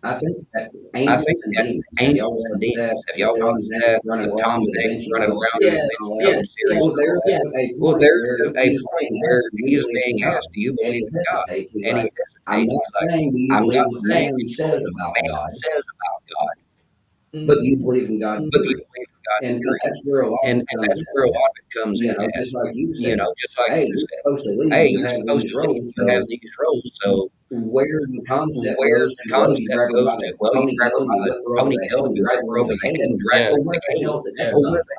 I think that angels and demons, if y'all watch that, Tom and Hanks running around in the series, well, there's a point where he's being asked, do you believe in God? And he hesitates, he's like, I'm not saying he says about God. But you believe in God. And that's where a lot of it comes in. Just like you said, hey, you're supposed to lead. You have these roles. So where's the concept goes to? Well, you grab her by the ponytail, you drag her over the head, and drag her over the tail. What the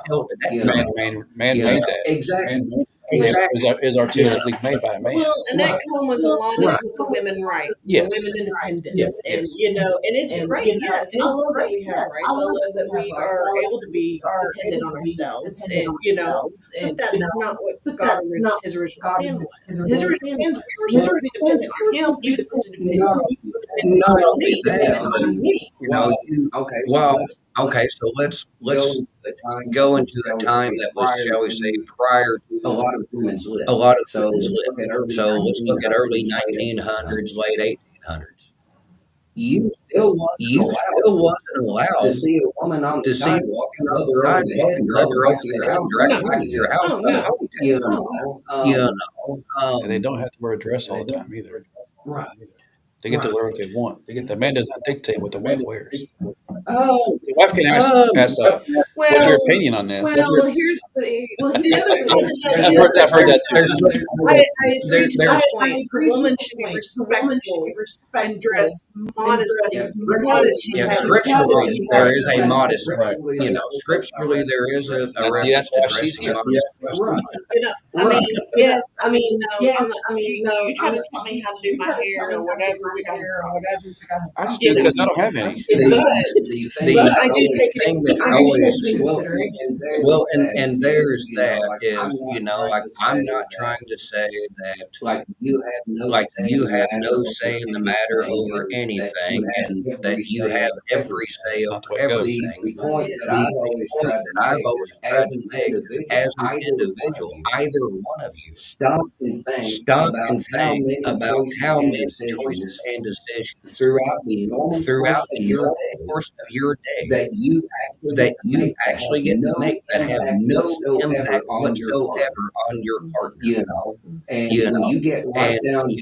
hell did that man made that. Exactly. Is artistically made by a man. Well, and that comes with a lot of the women rights, Yes. women independence, Yes. and and it's great. Yes, I love that we have rights. I love that we are able to be dependent on ourselves, and but that's not what God his original plan was. His original plan was we were supposed to be dependent on him. He was supposed to depend on me. Okay, so let's go into a time that was, shall we say, prior to a lot of humans lived. So let's look at early 1900s, late 1800s. You still wasn't allowed to see a woman on the sidewalk and love her over the head and drag her over the head and drag her back to your house. And they don't have to wear a dress all the time either. Right. They get to wear what they want. The man does not dictate what the wife wears. Oh, The wife can ask, "What's your opinion on this?" Well, here's the other side of that I've is heard, I've heard that too. I agree to there's- that point. The woman should be respectful and dress modestly. Scripturally, there is a modest, Right. scripturally, there is a Now, see, reference that's to why dressing she's here. modest. Right. I mean, yes, I mean, no, I'm not, you try to tell me how to do my hair or whatever, I just do because I don't have any. but I do take it thing in that always, consideration. well, and there's that is, like, I'm not trying to say that, like, you have no say in the matter over anything, and that you have every say That's over not the way it goes. everything. The point that I've always tried to make as an individual, either one of you, stop and think about how many choices and decisions throughout the normal course of your day that you actually get to make that have no impact whatsoever on your partner. And when you get right down to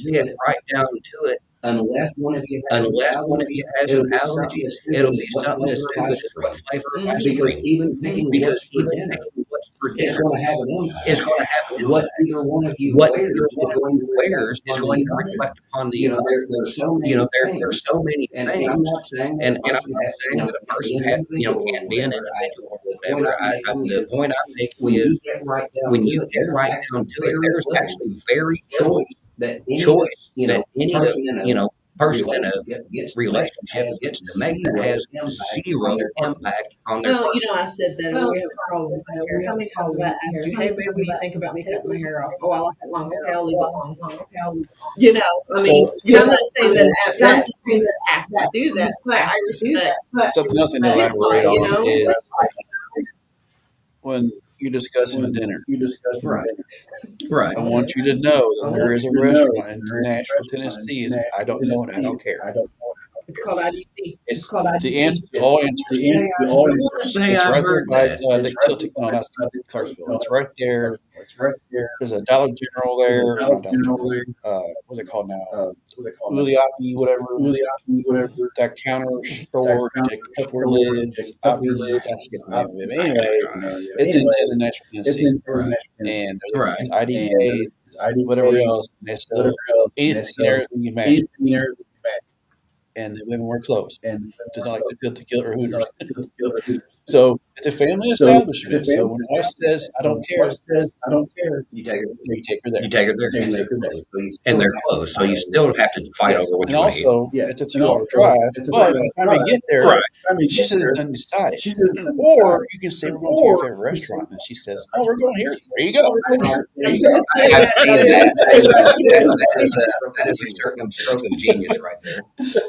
it, unless one of you has an allergy, it'll be something as stupid as what flavor of ice cream. Because even picking what's for dinner is going to have an impact. What either one of you wears is going to reflect upon the there's so many things. And I'm not saying that a person can't be an individual or whatever. The point I'm making is when you get right down to it, there's actually very little choice that any person in a relationship gets to make that has zero impact on their Well, partner. I said that we have a problem with my hair. How many times have I asked you, hey, babe, what do you think about me cutting my hair off? Oh, I like it long. Okay, I'll leave it long. I mean, I'm not saying that I have to do that, but I respect Something else I know his I'd worry thought, on is when you're discussing a dinner. Right. I want you to know that there is a restaurant in Nashville, Tennessee. I don't know and I don't care. It's called IDC. It's the answer to all answers. Say It's I've right there heard by that. the Tiltic. No, not Clarksville. It's right there. There's a Dollar General there. Not Dollar General. What's it called now? Uliaki, whatever. That counter store. Take cover lids. I forget the name of it. Anyway, it's in Nashville, Tennessee. And there's IDA, whatever else. They sell anything and everything you imagine. And the women wear clothes. And it's not like the Tequila or Hooters. So it's a family establishment. So when wife says, I don't care, You take her there. and they're close, so you still have to fight over what And you want to eat. also, it's a 2 hour drive. But by the time you get there, Right. she says it's undecided. Or you can say, we're going to your favorite restaurant. And she says, oh, we're going here. There you go. There you go. That is a certain stroke of genius right there.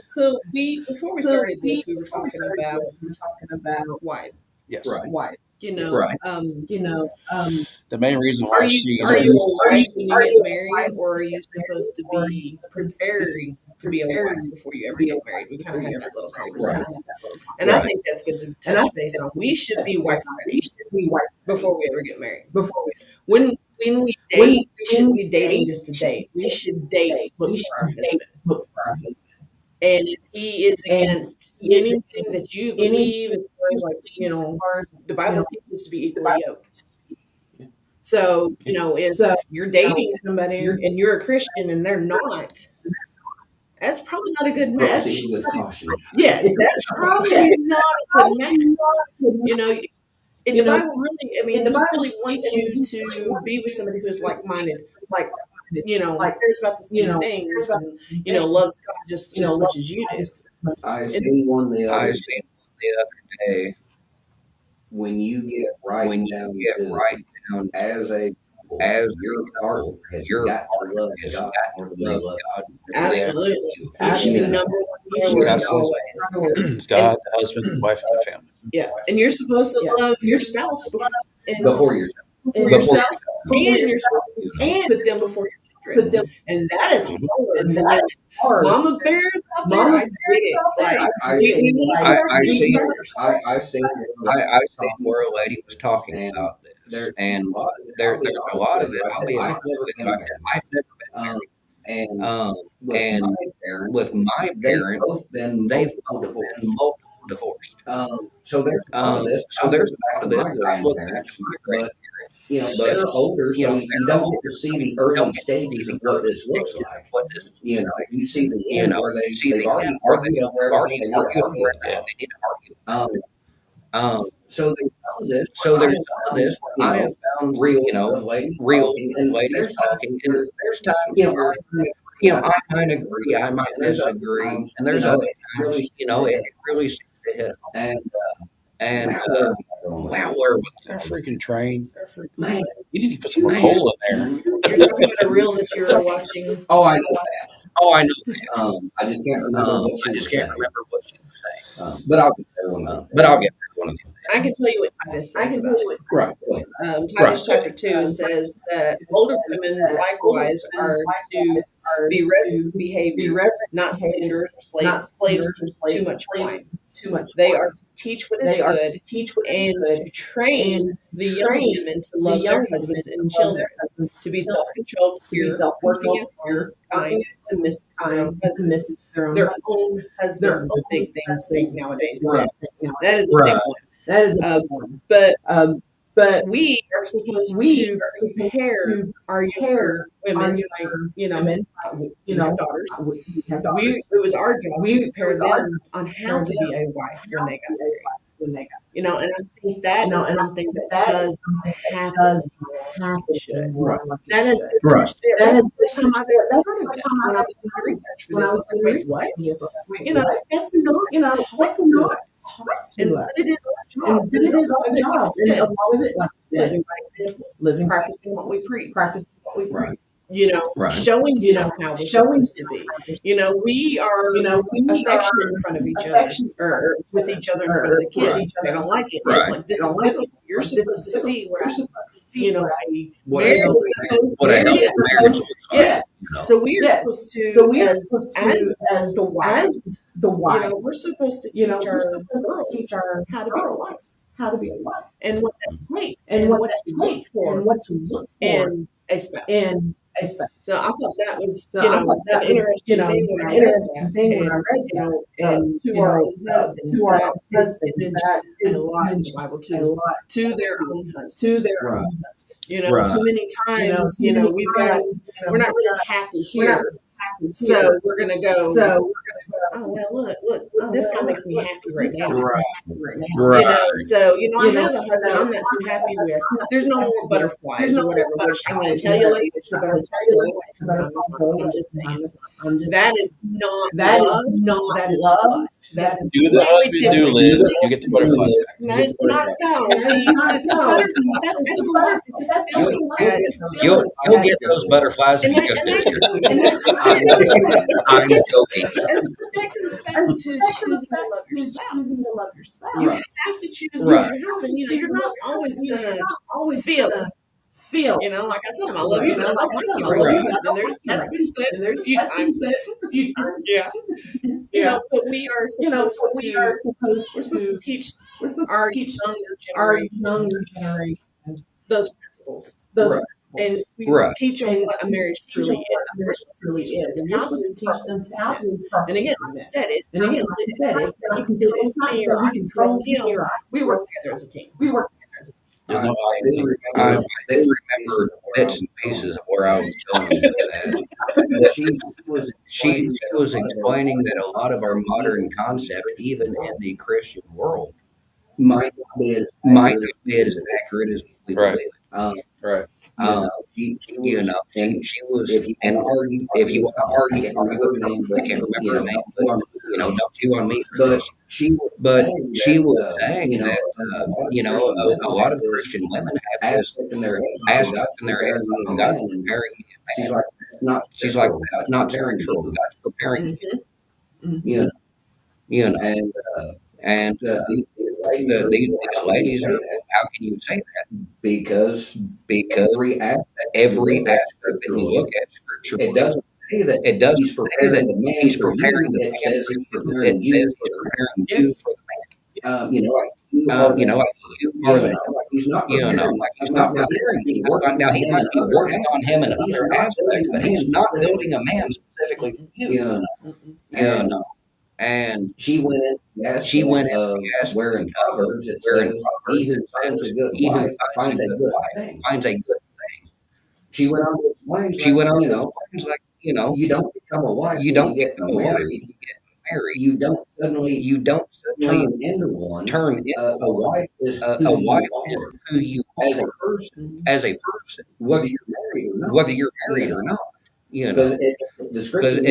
So before we started this, we were talking about wives. Yes. Right. Right. The main reason why Are you a wife when you get married, or are you supposed to be preparing to be a wife before you ever get married? We kind of had that little conversation, and I think that's good to touch base on. We should be wife ready before we ever get married. When we date, we shouldn't be dating just to date. We should date to look for our husband. And if he is against anything that you believe, as far as the Bible teaches to be equally yoked. So, if you're dating somebody and you're a Christian and they're not, that's probably not a good match. Proceed with caution. Yes, that's probably not a good match. And the Bible really, the Bible really wants you to be with somebody who is like-minded, cares about the same things, and, loves God just as much as you do. I seen one the other day. when you get right down as your partner has got to love God or to love God. Absolutely. It should be number one priority always. It's God, the husband, the wife, and the family. Yeah. And you're supposed to love your spouse Before yourself. and yourself and put them before your children. And that is hard. Mama bears out there, I get it. I've seen where a lady was talking about this, and there's a lot of it. I'll be honest with you, I've never been married. And parents, they've both been multiple divorced. So there's a lot of this my grandparents, but they're older, so you don't get to see the early stages of what this looks like. You see the end where they've already argued over everything they need to argue. So there's some of this where I have found real ladies talking, and there's times where I might agree, I might disagree, and there's other times it really seems to hit home. And wow, where was That freaking train. Man, You need to put some more coal in there. You're talking about a reel that you were watching. oh, I know that. I just can't remember what she was saying. But I'll get there one of these. I can tell you what Titus says about it. Right. Go ahead. Titus chapter 2 says that older women likewise are to be reverent, behave, not slanderers, slaves to too much wine. They are to teach what is good, and to train the young women to love their husbands and children, to be self-controlled, pure, working in pure, kind, submissive to their own husbands is a big thing nowadays. Right. That is a big one. That is a big one. But we are supposed to prepare our younger women, like, daughters. It was our job to prepare them on how to be a wife when they got married. And I think that is something that does happen. Should. Right. That is Right. That's the first time I've ever heard of it. When I was doing research for this, I was like, wait, what? That's not us. But it is our job. And a lot of it, like I said, living, practicing what we preach. Right. Showing how we're supposed to be. We are affectionate in front of each other, or with each other in front of the kids. Right. They don't like it. Right. Like, this is biblical. You're supposed to see what I'm supposed to see. What Marriage is supposed what a to healthy marriage is like. Yeah. So we are supposed to, as the wives, we're supposed to teach our girls how to be a wife, and what that takes, and what to look for, and expect. So I thought that was, an interesting thing when I read that. And to our own husbands, that is a lot in the Bible too. To their own husbands. Right. Too many times, we're not really happy here. So we're gonna go. Oh well, look, this guy makes me happy right now. Right. I have a husband I'm not too happy with. There's no more butterflies or whatever. Which I'm going to tell you later. The butterflies are away from me. I'm just saying. That is not love. That is lust. That's Do the husband do, Liz. You get the butterflies. No, it's not. No, it's not. That's lust. It's a feeling. You'll get those butterflies if you just I'm joking. And that comes back to choosing to love your spouse. You Right. have to choose Right. your husband. You're not always gonna feel. Like I told him, I love you, but I don't like you right now. And that's been said a few times. Yeah. But we are supposed to teach our younger generation those principles. Right. And we teach them what a marriage truly is. We're supposed to teach them how to. And again, like I said, it's not that you control him. We work together as a team. There's no I in team. I remember bits and pieces of where I was going with that. She was explaining that a lot of our modern concept, even in the Christian world, might not be as accurate as we Right. believe. Right. She was, and if you want to argue her name, I can't remember her name, but, don't chew on me for this. But she was saying that, a lot of Christian women have asked in their head on God and marrying him. She's like, that's not very true. God's preparing you. And these ladies are, how can you say that? Because every aspect that you look at Scripture, it doesn't say that he's preparing the man. He's preparing the man. It says he's preparing you for the man. Like you are the man. Like he's not preparing you. Now he might be working on him in other aspects, but he's not building a man's specifically for you. Mm-mm. You know, and she went in the aspect where in Proverbs it says, "He who finds a good wife finds a good thing." She went on to explain, like, you don't become a wife when you get married. You don't suddenly turn into one. A wife is a who wife you is are who you as a are person, Mhm. whether you're married or not. whether you're married or not. Because the scripture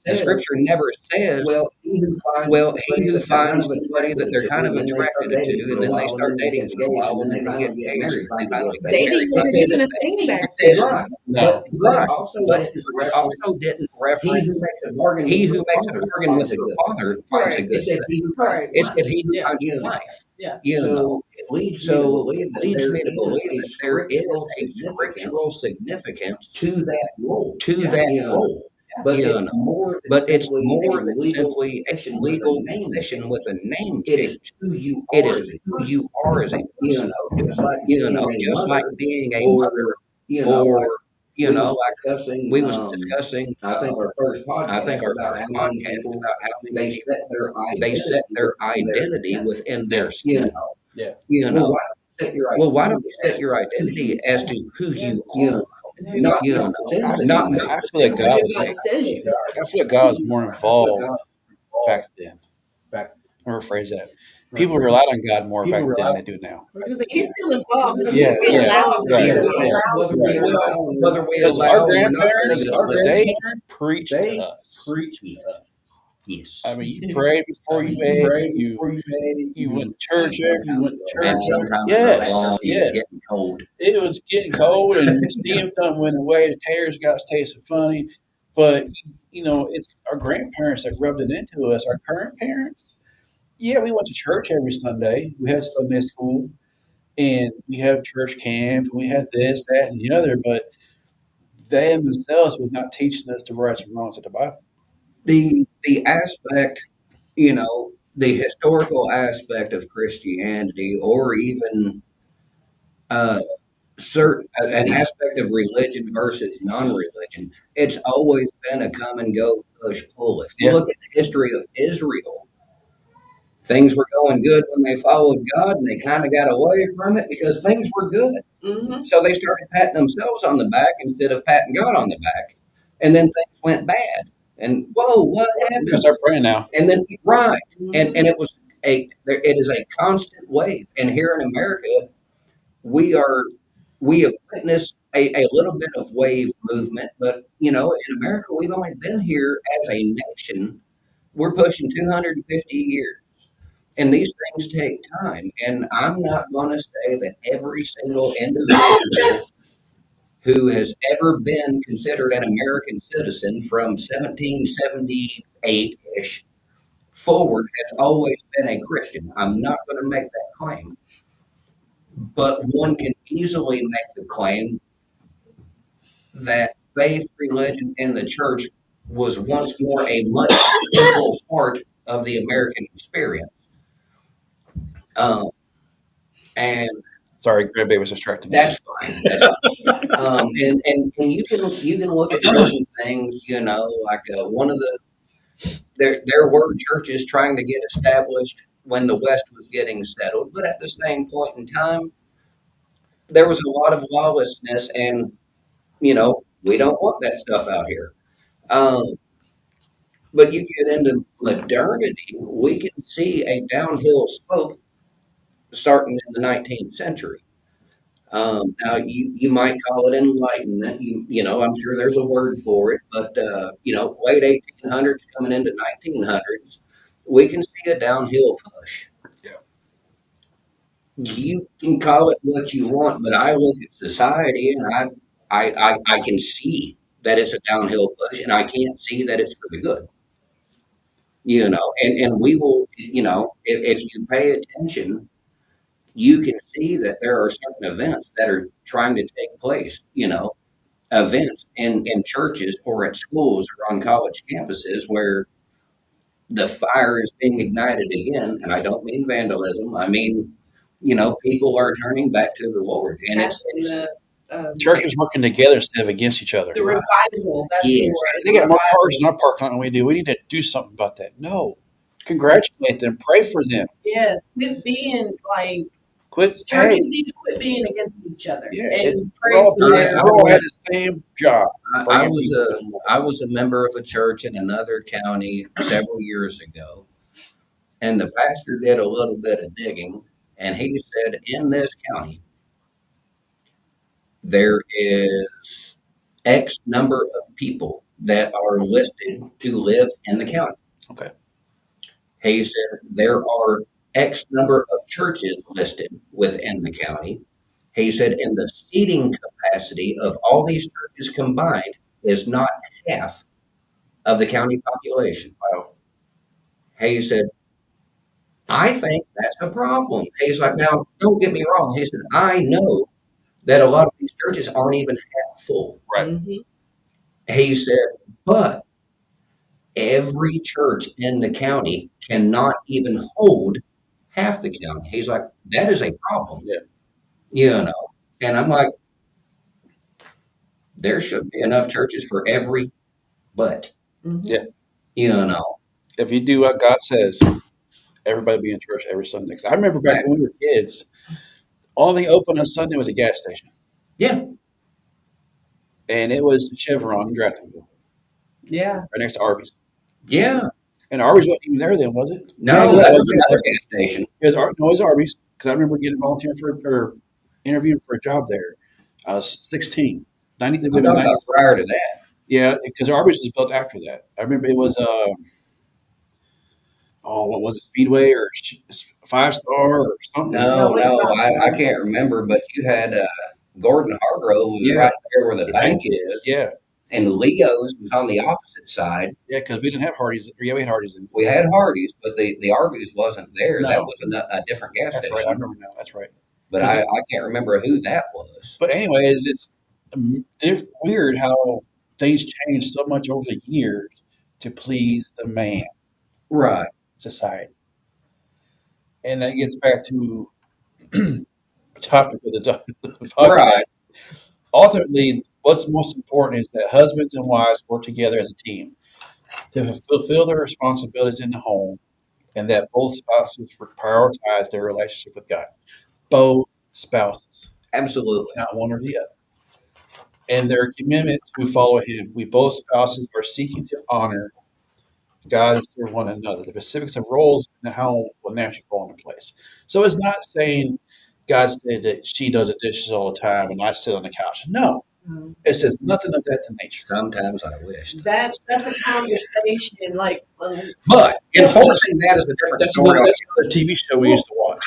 The scripture never says, well, he who well, finds he who finds somebody that they're kind of and then they start attracted dating to, for and a then they while, and start then they dating get for a engaged, while, and and then then they they finally get get engaged, married, and they finds a finally good get thing. married. Dating Finds wasn't a even good a thing. thing back That's then. right. No. But also But didn't it reference also didn't reference he who makes a bargain he with who the makes a father bargain with finds a the good father thing. finds a Right. good It said thing. he who finds Right. a It wife. said he who Yeah. finds a You know. wife. Yeah. You know, So it leads me to so believe it that leads there me to is believe a that there is scriptural a scriptural significance significance to that role. to that You know. role. But You it's know, more than but it's simply more a than legal simply a position with a legal name position with change. a name It is change. who you It are is as a who person. you are as a person. Just like You being know, a just like mother, being a or mother, like or you we know, was like discussing. we was discussing. I think our first I think podcast our about first how many podcast people about how many they people set their they set identity their within their identity sin. within their You sin. know. Yeah. You Well, know, why don't you set your well, why don't identity you set as your to who identity you as are? to who Yeah. you You are? know, And who not God, You not know, the things I that not you feel, do. I the feel like things and God that who was you God do. says you are. I feel like God was more I feel like involved God back then. back Let me rephrase that. People relied on God more back people then than rely they do now. I was gonna say, he's still involved. It's Yeah, just we yeah, allow him to right, be. We right, allow him whether to we right. be. allow or Whether we Because allow our or not, grandparents, they preached to they us. preach to yes, us. yes. I mean, you prayed before you You ate. prayed You before you ate. you went You to church sometimes every. And long. sometimes those Yes, long it was yes. getting cold. It was getting cold, and the steam done went away. The tears got tasting funny, but it's our grandparents that rubbed it into us. Our current parents, yeah, we went to church every Sunday. We had Sunday school, and we had church camp, and we had this, that, and the other. But they themselves was not teaching us the rights and wrongs of the Bible. The aspect, the historical aspect of Christianity, or even uh, an aspect of religion versus non-religion, it's always been a come and go, push pull. If you Yeah, look at the history of Israel, things were going good when they followed God, and they kind of got away from it because things were good. Mm-hmm. So they started patting themselves on the back instead of patting God on the back, and then things went bad. And whoa, what we gotta happened? start praying now. And then right, Mm-hmm. and it is a constant wave. And here in America, we are we have witnessed a little bit of wave movement, but in America, we've only been here as a nation. We're pushing 250 years. And these things take time. And I'm not going to say that every single individual who has ever been considered an American citizen from 1778 ish forward has always been a Christian. I'm not going to make that claim. But one can easily make the claim that faith, religion, and the church was once more a much integral part of the American experience. Um, and Sorry, grandbaby was distracting us. that's fine. That's fine. And you can look at certain things, like one of there were churches trying to get established when the West was getting settled, but at the same point in time, there was a lot of lawlessness, and we don't want that stuff out here. Um, but you get into modernity, we can see a downhill slope starting in the 19th century. Now you might call it enlightenment. I'm sure there's a word for it, but late 1800s coming into 1900s, we can see a downhill push. Yeah. You can call it what you want, but I look at society and I can see that it's a downhill push, and I can't see that it's for the good. And we will, if you pay attention, you can see that there are certain events that are trying to take place, events in churches or at schools or on college campuses where the fire is being ignited again. And I don't mean vandalism. I mean, people are turning back to the Lord. And Passing the Churches working together instead of against each other. the revival. That's the Yes. word. They got more Revival. cars in our parking lot than we do. We need to do something about that. No. Congratulate them. Pray for them. Yes, quit being like Quit. Hey, churches need to quit being against each other yeah, and it's pray we're all, for we their. all had the same job. I bringing was people a to the Lord. I was a member of a church in another county several years ago, and the pastor did a little bit of digging, and he said, in this county, there is X number of people that are listed to live in the county. Okay. He said there are X number of churches listed within the county. He said, and the seating capacity of all these churches combined is not half of the county population. Wow. He said, I think that's a problem. He's like, now, don't get me wrong. He said, I know that a lot of these churches aren't even half full. Right. Mhm. He said, but every church in the county cannot even hold half the county. He's like, that is a problem. Yeah. You know, and I'm like, there should be enough churches for every but. Mhm. Yeah. You know, If you do what God says, everybody be in church every Sunday. 'Cause I remember back when we were kids, only open on Sunday was a gas station. Yeah. And it was Chevron in Draftonville, Yeah. right next to Arby's. Yeah. And Arby's wasn't even there then, was it? No, Yeah, that it was another gas station. It was Arby's because I remember getting volunteered for or interviewing for a job there. I was 16. 90 I'm talking about prior to that. Yeah, because Arby's was built after that. I remember it was what was it, Speedway or Five Star or something? No, No, I can't remember, but you had Gordon Hargrove was Yeah. right there where the The bank is, Yeah, and Leo's was on the opposite side. yeah, because we didn't have Hardee's. Yeah, we had Hardee's. We had Hardee's, but the Arby's wasn't there. No. That was a different gas That's station. right. I remember now. That's right. But I can't remember who that was. But anyways, it's weird how things change so much over the years to please the man Right. society, and that gets back to the topic of the podcast. Right. Ultimately, what's most important is that husbands and wives work together as a team to fulfill their responsibilities in the home, and that both spouses prioritize their relationship with God. Both spouses, Absolutely. not one or the other. And their commitment to follow Him. We both spouses are seeking to honor God and serve one another. The specifics of roles in the home will naturally fall into place. So it's not saying God said that she does the dishes all the time and I sit on the couch. No, Mhm. it says nothing of that nature. Sometimes I wish. That's a conversation like But enforcing that is a different That's story. another TV show we used to watch.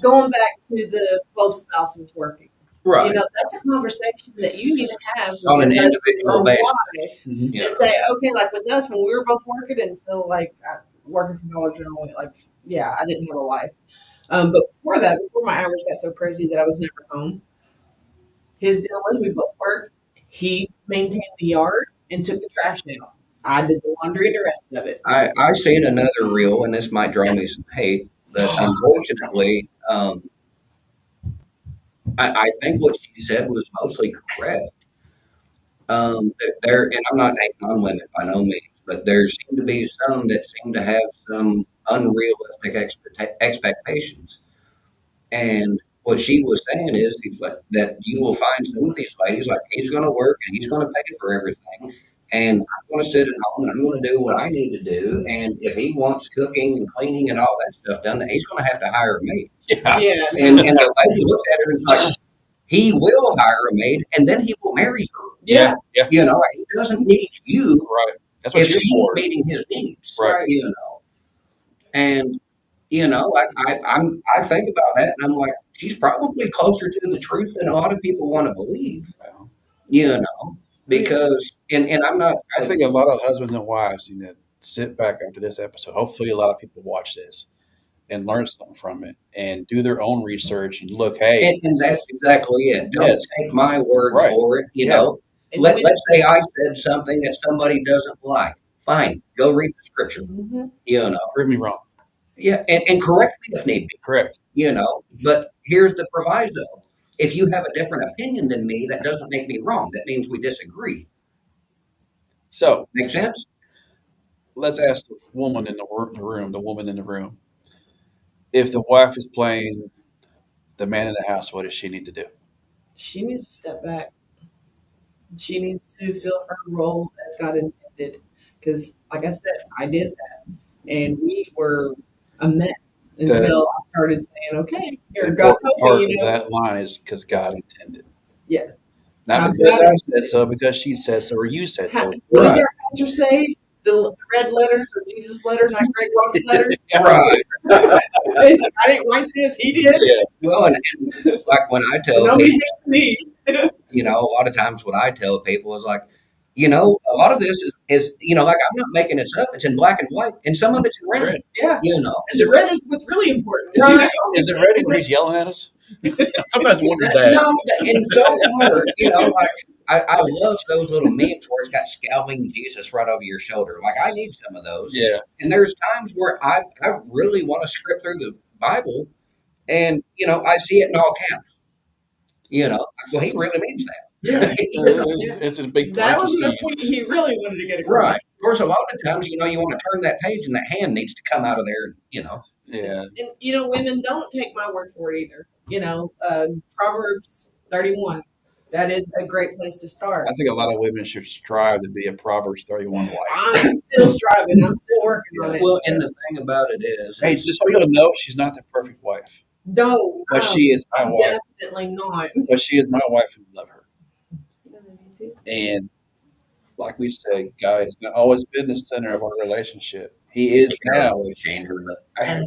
going back to the both spouses working. Right. You know, that's a conversation that you need to have with On an your husband individual or basis. wife Mhm. Yeah. and say, okay, like with us when we were both working until like working for Dollar General, like I didn't have a life. But before that, before my hours got so crazy that I was never home, his deal was we both worked. He maintained the yard and took the trash out. I did the laundry and the rest of it. I seen another reel, and this might draw me some hate, but unfortunately, I think what she said was mostly correct. There, and I'm not hating on women by no means, but there seem to be some that seem to have some unrealistic expectations. And what she was saying is, he's like that you will find some of these ladies like he's going to work and he's going to pay for everything, and I'm going to sit at home and I'm going to do what I need to do. And if he wants cooking and cleaning and all that stuff done, then he's going to have to hire a maid. Yeah. Yeah. And the lady looked at her and it's like, he will hire a maid and then he will marry her. Yeah. Yeah. You know, like, he doesn't need you Right. That's what if you're she's for. meeting his needs. Right. You know, and you know, I think about that and I'm like, she's probably closer to the truth than a lot of people want to believe. Well, You know, because and I'm not. I think a lot of husbands and wives need to sit back after this episode. Hopefully, a lot of people watch this and learn something from it and do their own research and look, hey, And that's exactly it. Don't Yes. take my word Right. for it. You Yeah. know, And let's say I said something that somebody doesn't like. Fine, go read the scripture. Mhm. You know, prove me wrong. yeah, and correct me if need be. Correct. You know, but here's the proviso: If you have a different opinion than me, that doesn't make me wrong. That means we disagree. So Make sense? let's ask the woman in the room, the woman in the room, if the wife is playing the man in the house, what does she need to do? She needs to step back. She needs to fill her role as God intended. Because, like I said, I did that, and we were a mess The, until I started saying, "Okay, the here God important told part me, of that line is because God intended. yes, Not how because God I said intended." so, because she said so, or you said so. What does Right. our pastor say? The red letters are Jesus' letters, not Greg Rock's letters. Right. I didn't write this; he did. Yeah. Well, and like when I So tell nobody people, hates me. a lot of times what I tell people is like, a lot of this is like I'm not making this up. It's in black and white, and some of it's in red. Red. Yeah, You know, Is it red is what's really important. Right. Is it ready where he's yelling at us? Sometimes I wonder that. No, and so far, like I love those little memes where it's got scowling Jesus right over your shoulder. Like I need some of those. Yeah. And there's times where I really want to script through the Bible, and I see it in all caps. Well, he really means that. Yeah. It's a big That was the parentheses. point he really wanted to get across. Right. Of course, a lot of times, you want to turn that page, and that hand needs to come out of there. Yeah. And women, don't take my word for it either. Proverbs 31. That is a great place to start. I think a lot of women should strive to be a Proverbs 31 wife. I'm still striving. I'm still working on it. Well, and the thing about it is, Hey, just so you'll know, she's not the perfect wife. No, But she is my wife. definitely not. But she is my wife and I love her. And like we said, God has always been the center of our relationship. He is now. always change her, but I-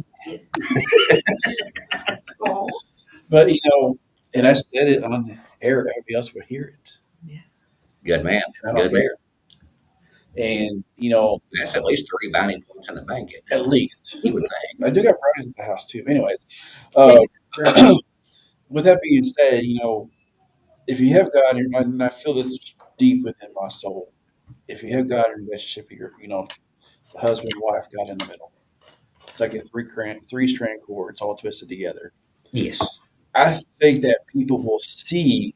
Oh, But, and I said it on the air, everybody else would hear it. good man, And I good don't man. care. And, That's at least 3 bounty points in the bank. at least. You would think. I do got brownies at the house, too. Anyways, right. with that being said, if you have God, and I feel this deep within my soul, if you have God in a relationship, you're, the husband and wife, God in the middle. It's like a three-strand cord. It's all twisted together. Yes. I think that people will see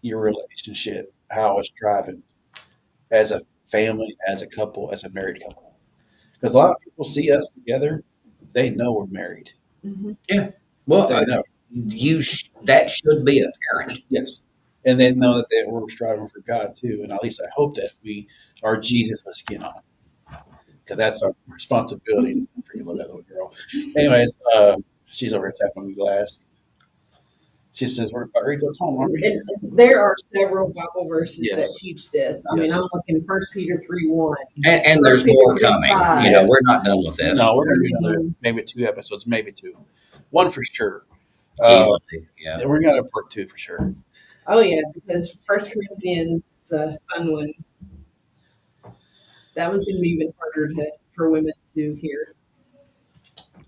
your relationship, how it's driving, as a family, as a couple, as a married couple. Because a lot of people see us together, they know we're married. Mm-hmm. Well, They know. that should be apparent. Yes. And they know that we're striving for God too. And at least I hope that we are Jesus with skin on. Because that's our responsibility. Freaking love that little girl. Anyways, she's over here tapping on the glass. She says, we're about ready to go home, aren't we? And there are several Bible verses Yes. that teach this. I mean, Yes. I'm looking 1 Peter 3:1. And there's more coming. We're not done with this. No, we're going to do another, maybe 2 episodes, maybe 2. 1 for sure. Easily. Yeah. And we're going to have part 2 for sure. Oh yeah, because 1 Corinthians is a fun one. That one's going to be even harder for women to hear.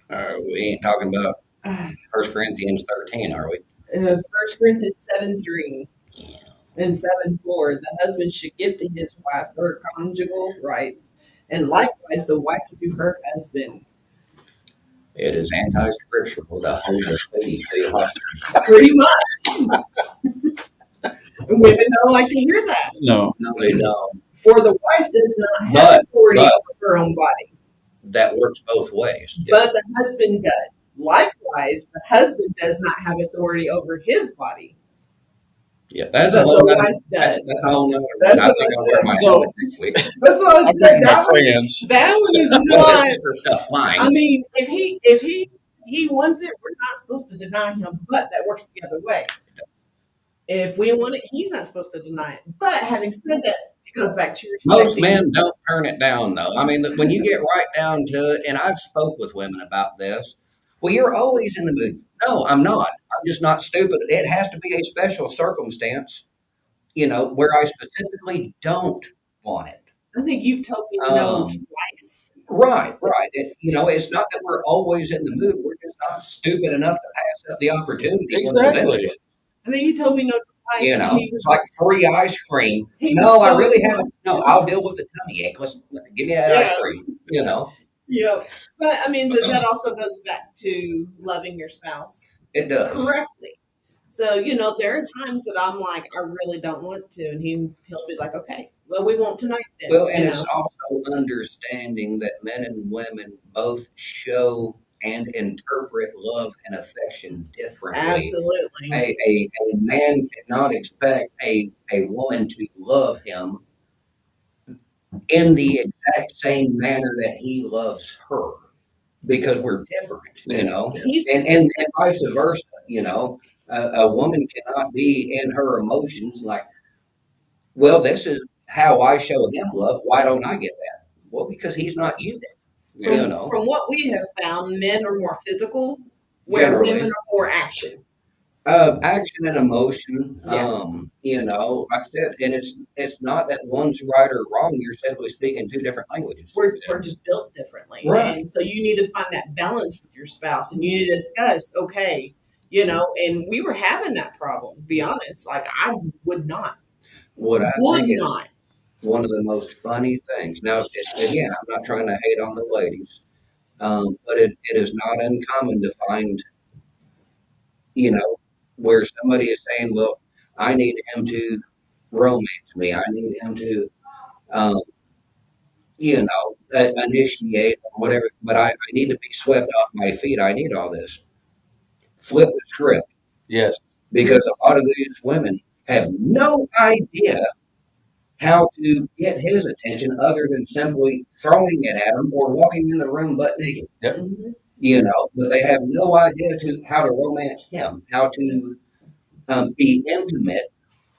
We ain't talking about 1 Corinthians 13, are we? 1 Corinthians 7:3 and 7:4. The husband should give to his wife her conjugal rights, and likewise the wife to her husband. It is anti-scriptural to hold a lady to your husband. Pretty much. Women don't like to hear that. No. No, they don't. For the wife does not have But- authority over her own body, That works both ways. but the husband does. Likewise, the husband does not have authority over his body, Yeah, that's but a whole the nother. wife That's does. a whole nother. That's I what think I I'll wear said. my So- helmet next week. That's what I I'm said. bringing my friends. That one is Well, not. this is for stuff flying. I mean, if he wants it, we're not supposed to deny him, but that works the other way. If we want it, he's not supposed to deny it. But having said that, it goes back to respecting. Most men don't turn it down, though. I mean, when you get right down to it, and I've spoke with women about this. Well, you're always in the mood. No, I'm not. I'm just not stupid. It has to be a special circumstance, where I specifically don't want it. I think you've told me no Um, twice. Right. It's not that we're always in the mood. We're just not stupid enough to pass up the opportunity. when Exactly. presented. I think you told me no twice. You and know, he was it's like just- free ice cream. he No, was I so really haven't. nice. No, I'll deal with the tummy ache. Give me that ice Yeah. cream. Yeah, but I mean that also goes back to loving your spouse It does. correctly. So, there are times that I'm like, I really don't want to. And he'll be like, okay, well, we won't tonight then, Well, and it's also understanding that men and women both show and interpret love and affection differently. Absolutely. A man cannot expect a woman to love him in the exact same manner that he loves her because we're different, He's and vice versa, a woman cannot be in her emotions like, well, this is how I show him love. Why don't I get that? Well, because he's not you, from what we have found, men are more physical, where generally. women are more action. Action and emotion, like I said, and it's not that one's right or wrong. You're simply speaking two different languages. We're just built differently. Right. And so you need to find that balance with your spouse, and you need to discuss, okay, and we were having that problem, to be honest. Like, I would not. What I Would think is not. one of the most funny things. Now, again, I'm not trying to hate on the ladies, but it is not uncommon to find, where somebody is saying, well, I need him to romance me. I need him to, um, initiate or whatever, but I need to be swept off my feet. I need all this. Flip the script, Yes. because a lot of these women have no idea how to get his attention other than simply throwing it at him or walking in the room butt naked. Yep. Mhm. But they have no idea how to romance him, how to be intimate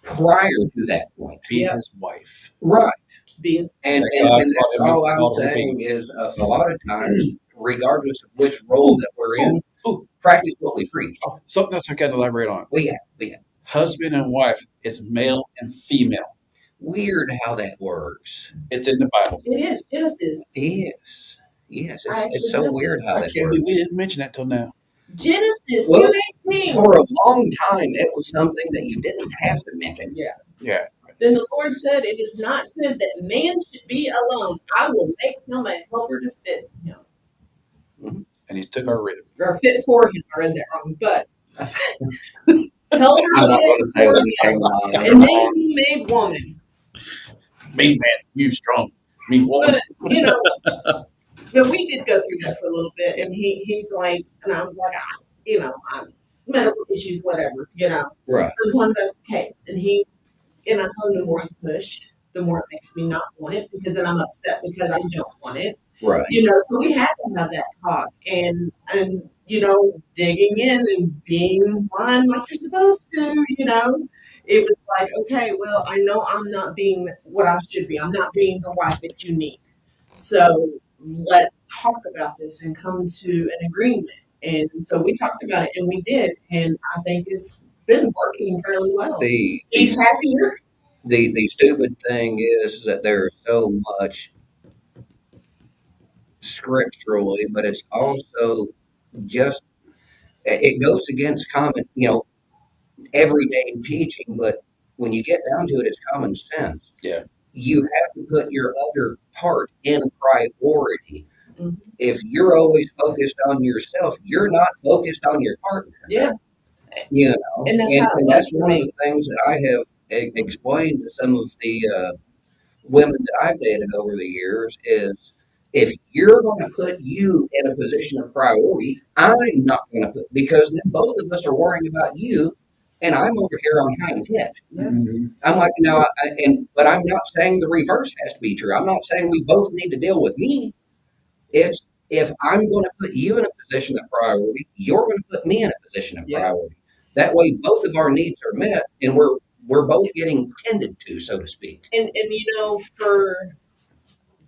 prior to that point. Be his wife. Right. Be his And that's all I'm saying is a lot of times, regardless of which role that we're in, practice what we preach. Oh, something else I got to elaborate on. We have. Husband and wife is male and female. Weird how that works. It's in the Bible. It is Genesis. Yes. Yes. I It's so actually weird how I that can't believe we works. didn't mention that till now. Genesis Well, 2:18. For a long time, it was something that you didn't have to mention. Yeah. Then the Lord said, "It is not good that man should be alone. I will make him a helper to fit him, And he took our rib. or fit for him." I read that wrong, but helper I'm not going to say fit what for he came him. on. And then he made woman. Me man, you strong. Me woman. But but we did go through that for a little bit, and he's like, and I was like, I'm medical issues, whatever, Right. Sometimes that's the case, and I told him the more you push, the more it makes me not want it, because then I'm upset because I don't want it. Right. So we had to have that talk, and digging in and being one like you're supposed to, it was like, okay, well, I know I'm not being what I should be. I'm not being the wife that you need. So let's talk about this and come to an agreement. And so we talked about it, and we did, and I think it's been working fairly well. He's happier. The stupid thing is that there's so much scripturally, but it's also just it goes against common, everyday teaching. But when you get down to it, it's common sense. Yeah. You have to put your other part in priority. Mhm. If you're always focused on yourself, you're not focused on your partner. Yeah. And that's how it that's was for one of me. the things that I have explained to some of the women that I've dated over the years is if you're going to put you in a position of priority, I'm not going to put, because then both of us are worrying about you, and I'm over here on high intent. Yeah. Mm-hmm. I'm like, no, but I'm not saying the reverse has to be true. I'm not saying we both need to deal with me. It's if I'm going to put you in a position of priority, you're going to put me in a position of priority. That way, both of our needs are met, and we're both getting tended to, so to speak. And for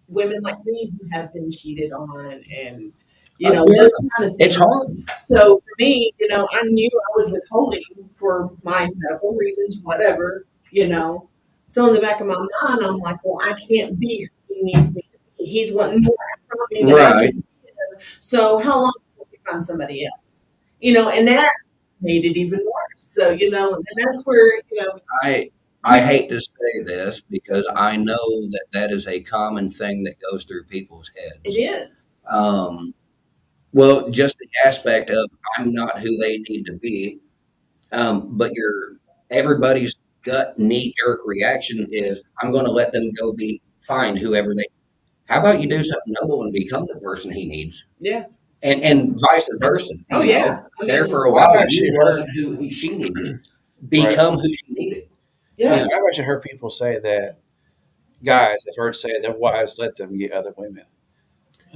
women like me who have been cheated on, and those kind of things, It's hard. So for me, I knew I was withholding for my medical reasons, whatever. So in the back of my mind, I'm like, well, I can't be who he needs me to be. He's wanting more from me than I can give. So how long before we find somebody else? And that made it even worse. So and that's where I hate to say this because I know that is a common thing that goes through people's heads. it is. Well, just the aspect of I'm not who they need to be. but everybody's gut knee jerk reaction is, I'm going to let them go find whoever they. How about you do something noble and become the person he needs, Yeah. and vice versa. Oh You know, yeah. I there mean, for a I've while, actually you heard wasn't who she needed. right. Become who she needed. yeah. You know, I've actually heard people say that guys have heard say their wives let them get other women.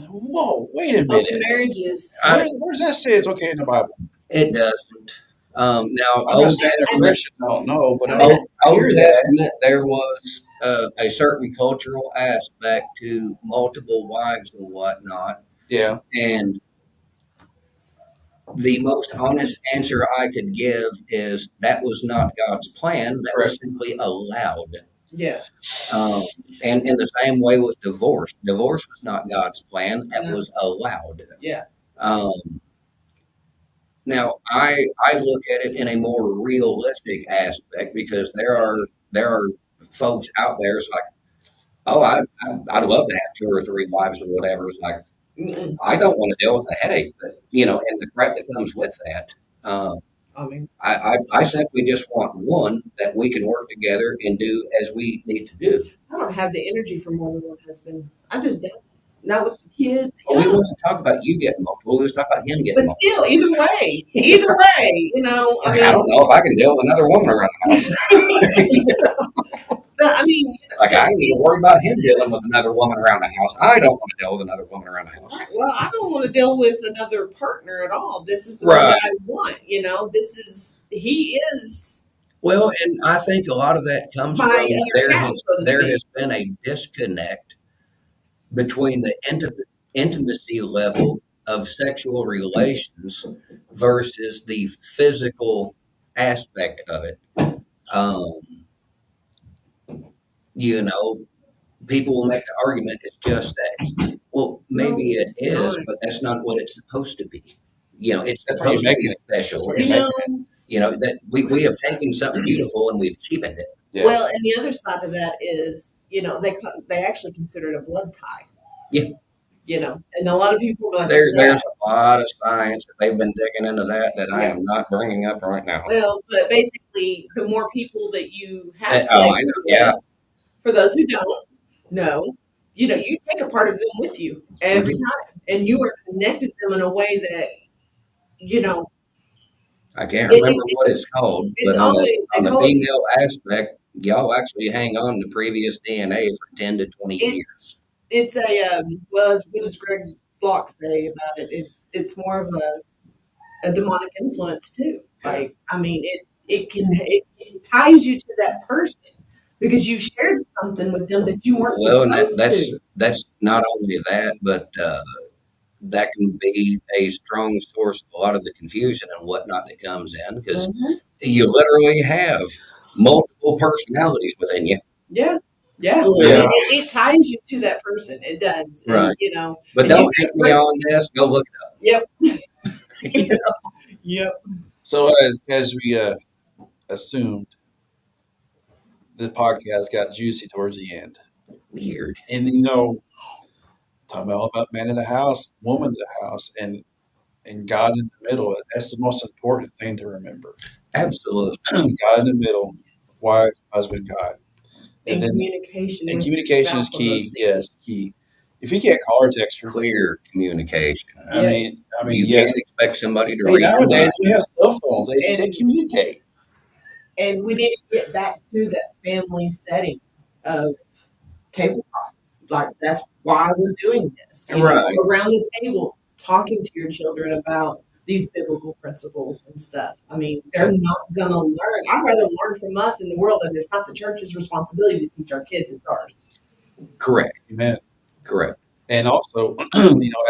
Whoa, wait a Open minute. marriages. Where's that say it's okay in the Bible? it doesn't. Now, I'm not saying that Christians don't know, but I I mean, don't Old hear that. Testament, there was a certain cultural aspect to multiple wives and whatnot. Yeah, And the most honest answer I could give is that was not God's plan. That was correct. simply allowed. Yeah. Um, and in the same way with divorce, divorce was not God's plan. That No. was allowed. Yeah. Um, now I look at it in a more realistic aspect because there are folks out there. It's like, oh, I'd love to have two or three wives or whatever. It's like, Mm-mm. I don't want to deal with the headache, but and the crap that comes with that. I mean, I simply just want one that we can work together and do as we need to do. I don't have the energy for more than one husband. I just don't. Not with the kids. Well, we Yeah. wasn't talking about you getting multiple. We was talking about him getting But multiple. still, either way, I I don't mean, know if I can deal with another woman around the house. but I mean, Like I ain't even worried about him dealing with another woman around the house. I don't want to deal with another woman around the house. well, I don't want to deal with another partner at all. This is the one that I want. He is Well, and I think a lot of that comes my from other half, so to there speak. has been a disconnect between the intimacy level of sexual relations versus the physical aspect of it. Um, you know, people will make the argument it's just that. Well, maybe No, it it's is, not. but that's not what it's supposed to be. It's That's why you're supposed to be making it. special. That's why you're That we have taken something beautiful and we've cheapened it. Yeah. Well, and the other side of that is, they actually consider it a blood tie. Yeah. And a lot of people are like, There's "What's that?" a lot of science that they've been digging into that I am not bringing up right now. Well, but basically, the more people that you have I sex know, with, yeah. for those who don't know, you take a part of them with you every time, and you are connected to them in a way that, I can't It- remember it- what it's called, it's but on always on they the call it, female aspect, y'all actually hang on to previous DNA for 10 to 20 it years. it's a well, what does Greg Block say about it? It's more of a demonic influence too. Like, I mean, it ties you to that person because you shared something with them that you weren't Well, and supposed to. that's not only that, but that can be a strong source of a lot of the confusion and whatnot that comes in because Mhm. you literally have multiple personalities within you. Yeah. Yeah. I Yeah. mean, it ties you to that person. It does. And, Right. But and don't hit me on this. Go look Yep. it up. Yep. So as we assumed, the podcast got juicy towards the end, Weird. and talking all about man in the house, woman in the house, and God in the middle. That's the most important thing to remember. Absolutely. God in the middle, wife, husband, God, And then communication. and with your communication is spouse on those key. things. Yes, key. If you can't call or text her, Clear communication. Yes. I mean, You yes. can't expect somebody to Hey, read your mind. nowadays we have cell phones. They And communicate. and we need to get back to that family setting of tabletop. Like, that's why we're doing this. Right. Around the table, talking to your children about these biblical principles and stuff. I mean, they're not gonna learn. I'd rather learn from us in the world, and it's not the church's responsibility to teach our kids, it's ours. Correct. Amen. Correct. And also,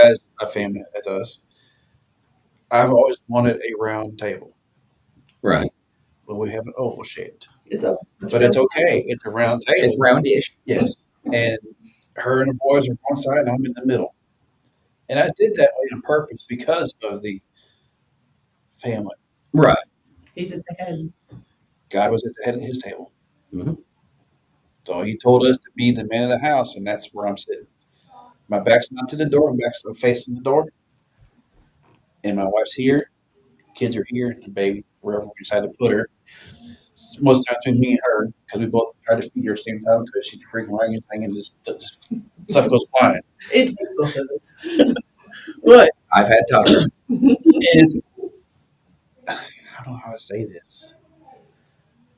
as a family, as us, I've always wanted a round table, Right. but we have an oval shaped. But It's okay. It's a round table. It's roundish. Yes. And her and the boys are on one side, and I'm in the middle. And I did that way on purpose because of the family. Right. He's at the head. God was at the head of his table. Mhm. So he told us to be the man of the house, and that's where I'm sitting. My back's not to the door, I'm facing the door. And my wife's here, kids are here, and the baby, wherever we decide to put her. Most of the time between me and her, because we both try to feed her at the same time because she's freaking orangutan and just stuff goes flying. It takes both of us. But I've had toddlers. it's, I don't know how to say this,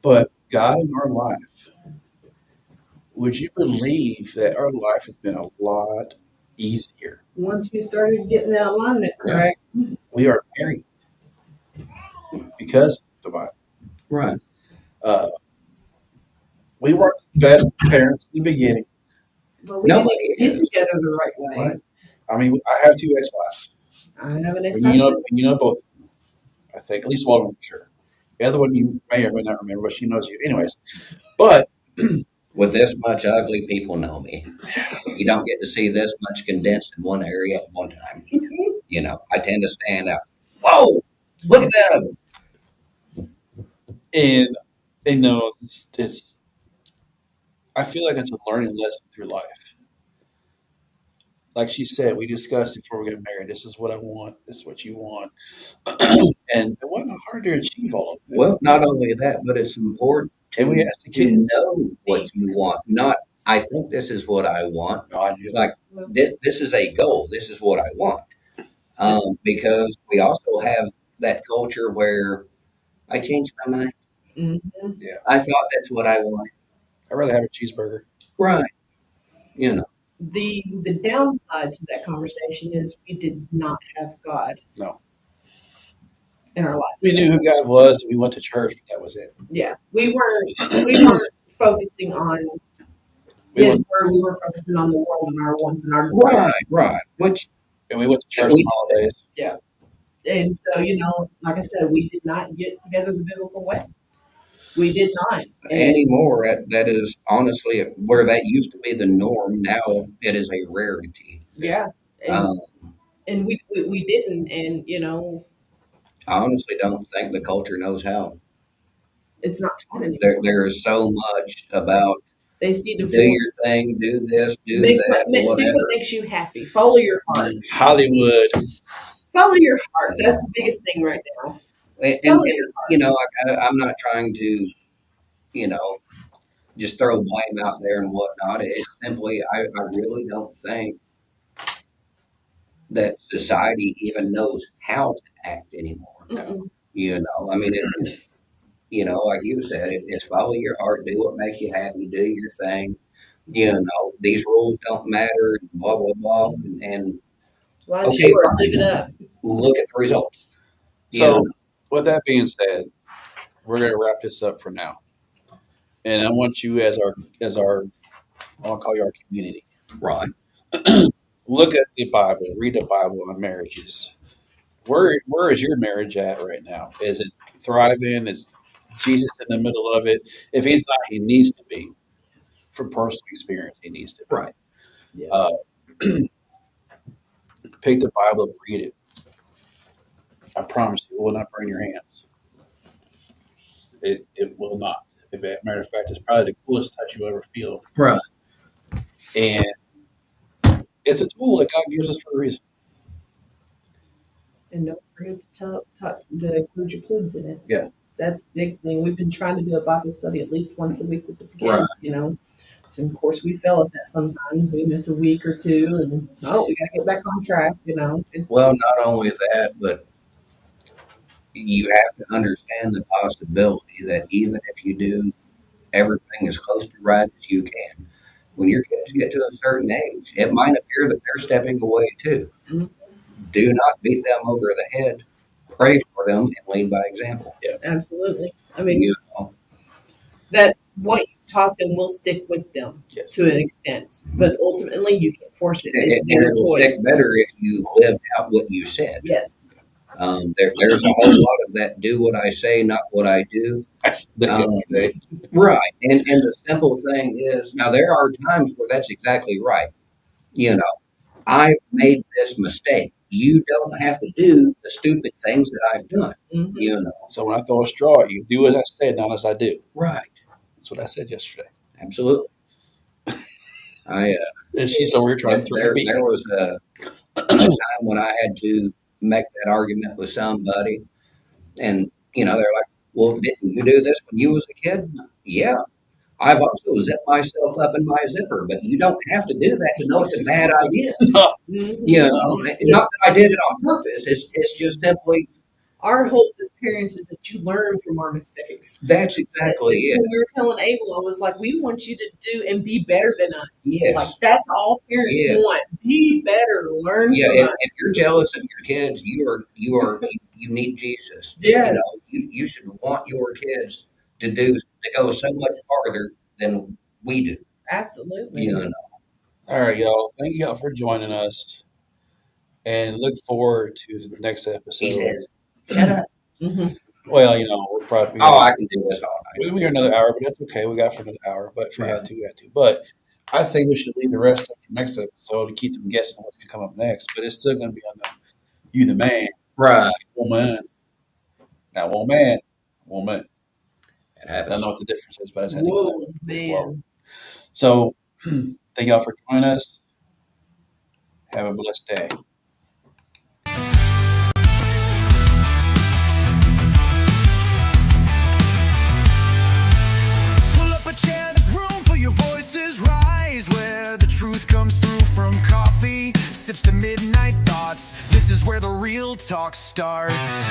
but God in our life, would you believe that our life has been a lot easier? Once we started getting that alignment correct, We are married because of the Bible. Right. Uh, we weren't the best parents in the beginning. but we Nobody didn't get is. together the right way. Right. I mean, I have two ex-wives. I have an And ex-husband. you know both. I think at least one of them for sure. The other one you may or may not remember, but she knows you. Anyways, but With this much ugly, people know me. You don't get to see this much condensed in one area at one time. You know, I tend to stand out. Whoa! Look at them. and you know, it's I feel like it's a learning lesson through life. Like she said, we discussed before we got married. This is what I want. This is what you want, and it wasn't hard to achieve all of that. Well, not only that, but it's important And we asked the to kids. know what you want. Not, I think this is what I want. No, I do. Like, this is a goal. This is what I want. Because we also have that culture where I changed my mind. Mhm. Yeah, I thought that's what I wanted. I'd rather have a cheeseburger. Right. You know, The downside to that conversation is we did not have God No, in our lives. we knew who God was. We went to church, but that was it. Yeah, we weren't focusing on We his went, word. We were focusing on the world and our wants and our right, desires. right. Which, and we went to church And on we- holidays. And so, like I said, we did not get together the biblical way. We did not. And anymore, that is honestly where that used to be the norm. Now it is a rarity. yeah, and, Um, and we didn't. And I honestly don't think the culture knows how. it's not taught anymore. There is so much about They see do divorce. your thing, do this, do Do that, what whatever. makes you happy. Follow your heart. Hollywood. Follow your heart. That's the biggest thing right now. And Follow your heart. you know, I'm not trying to, just throw blame out there and whatnot. It's simply, I really don't think that society even knows how to act anymore. Mm-mm. I mean, it's, like you said, it's follow your heart, do what makes you happy, do your thing. These rules don't matter, blah, blah, blah. And Life's okay, short. fine. Live it up. Look at the results. So, with that being said, we're going to wrap this up for now. And I want you as our I'll call you our community. Right. Look at the Bible, read the Bible on marriages. Where is your marriage at right now? Is it thriving? Is Jesus in the middle of it? If he's not, he needs to be. From personal experience, he needs to be. Right. Uh, pick the Bible and read it. I promise you, it will not burn your hands. It will not. As a matter of fact, it's probably the coolest touch you'll ever feel. Right. And it's a tool that God gives us for a reason. And don't forget to include your kids in it. Yeah. That's a big thing. We've been trying to do a Bible study at least once a week with the Right. kids, So of course we fail at that sometimes. We miss a week or two and we gotta get back on track, Well, not only that, but you have to understand the possibility that even if you do everything as close to right as you can, when your kids get to a certain age, it might appear that they're stepping away too. Mhm. Do not beat them over the head. Pray for them and lead by example. Absolutely. I mean You know, that what you've taught them will stick with them Yes. to an extent. But ultimately you can't force it. It's and their it will stick choice. better if you lived out what you said. Yes. There's a whole lot of that. Do what I say, not what I do. Right. And the simple thing is, now there are times where that's exactly right. I've made this mistake. You don't have to do the stupid things that I've done. Mhm. So when I throw a straw at you, do as I said, not as I do. Right. That's what I said yesterday. Absolutely. And she's over here trying to throw there, me. there was a time when I had to make that argument with somebody, And they're like, well, didn't you do this when you was a kid? Yeah. I've also zipped myself up in my zipper, but you don't have to do that to know it's a bad idea. Not that I did it on purpose. It's just simply Our hopes as parents is that you learn from our mistakes. that's exactly It's it. when we were telling Abel, I was like, we want you to do and be better than us. Like Yes. that's all parents Yes. want. Be better, learn Yeah. from If, us. if you're jealous of your kids, you need Jesus. Yes. You should want your kids to go so much farther than we do. Absolutely. All right, y'all. Thank y'all for joining us, and look forward to the next episode. He says, "Shut up." Mhm. Well, we're probably Oh, I can do this all night. we got another hour, but that's okay. We got for another hour, but if we have to, we have to. But I think we should leave the rest up for next episode to keep them guessing what's gonna come up next. But it's still gonna be on the you the man, Right. woman, not woman, woman. It I happens. don't know what the difference is, but I just had to go Whoa, there. Whoa. man. So thank y'all for joining us. Have a blessed day. Pull up a chair, there's room for your voices. Rise where the truth comes through from coffee, sips to midnight thoughts. This is where the real talk starts.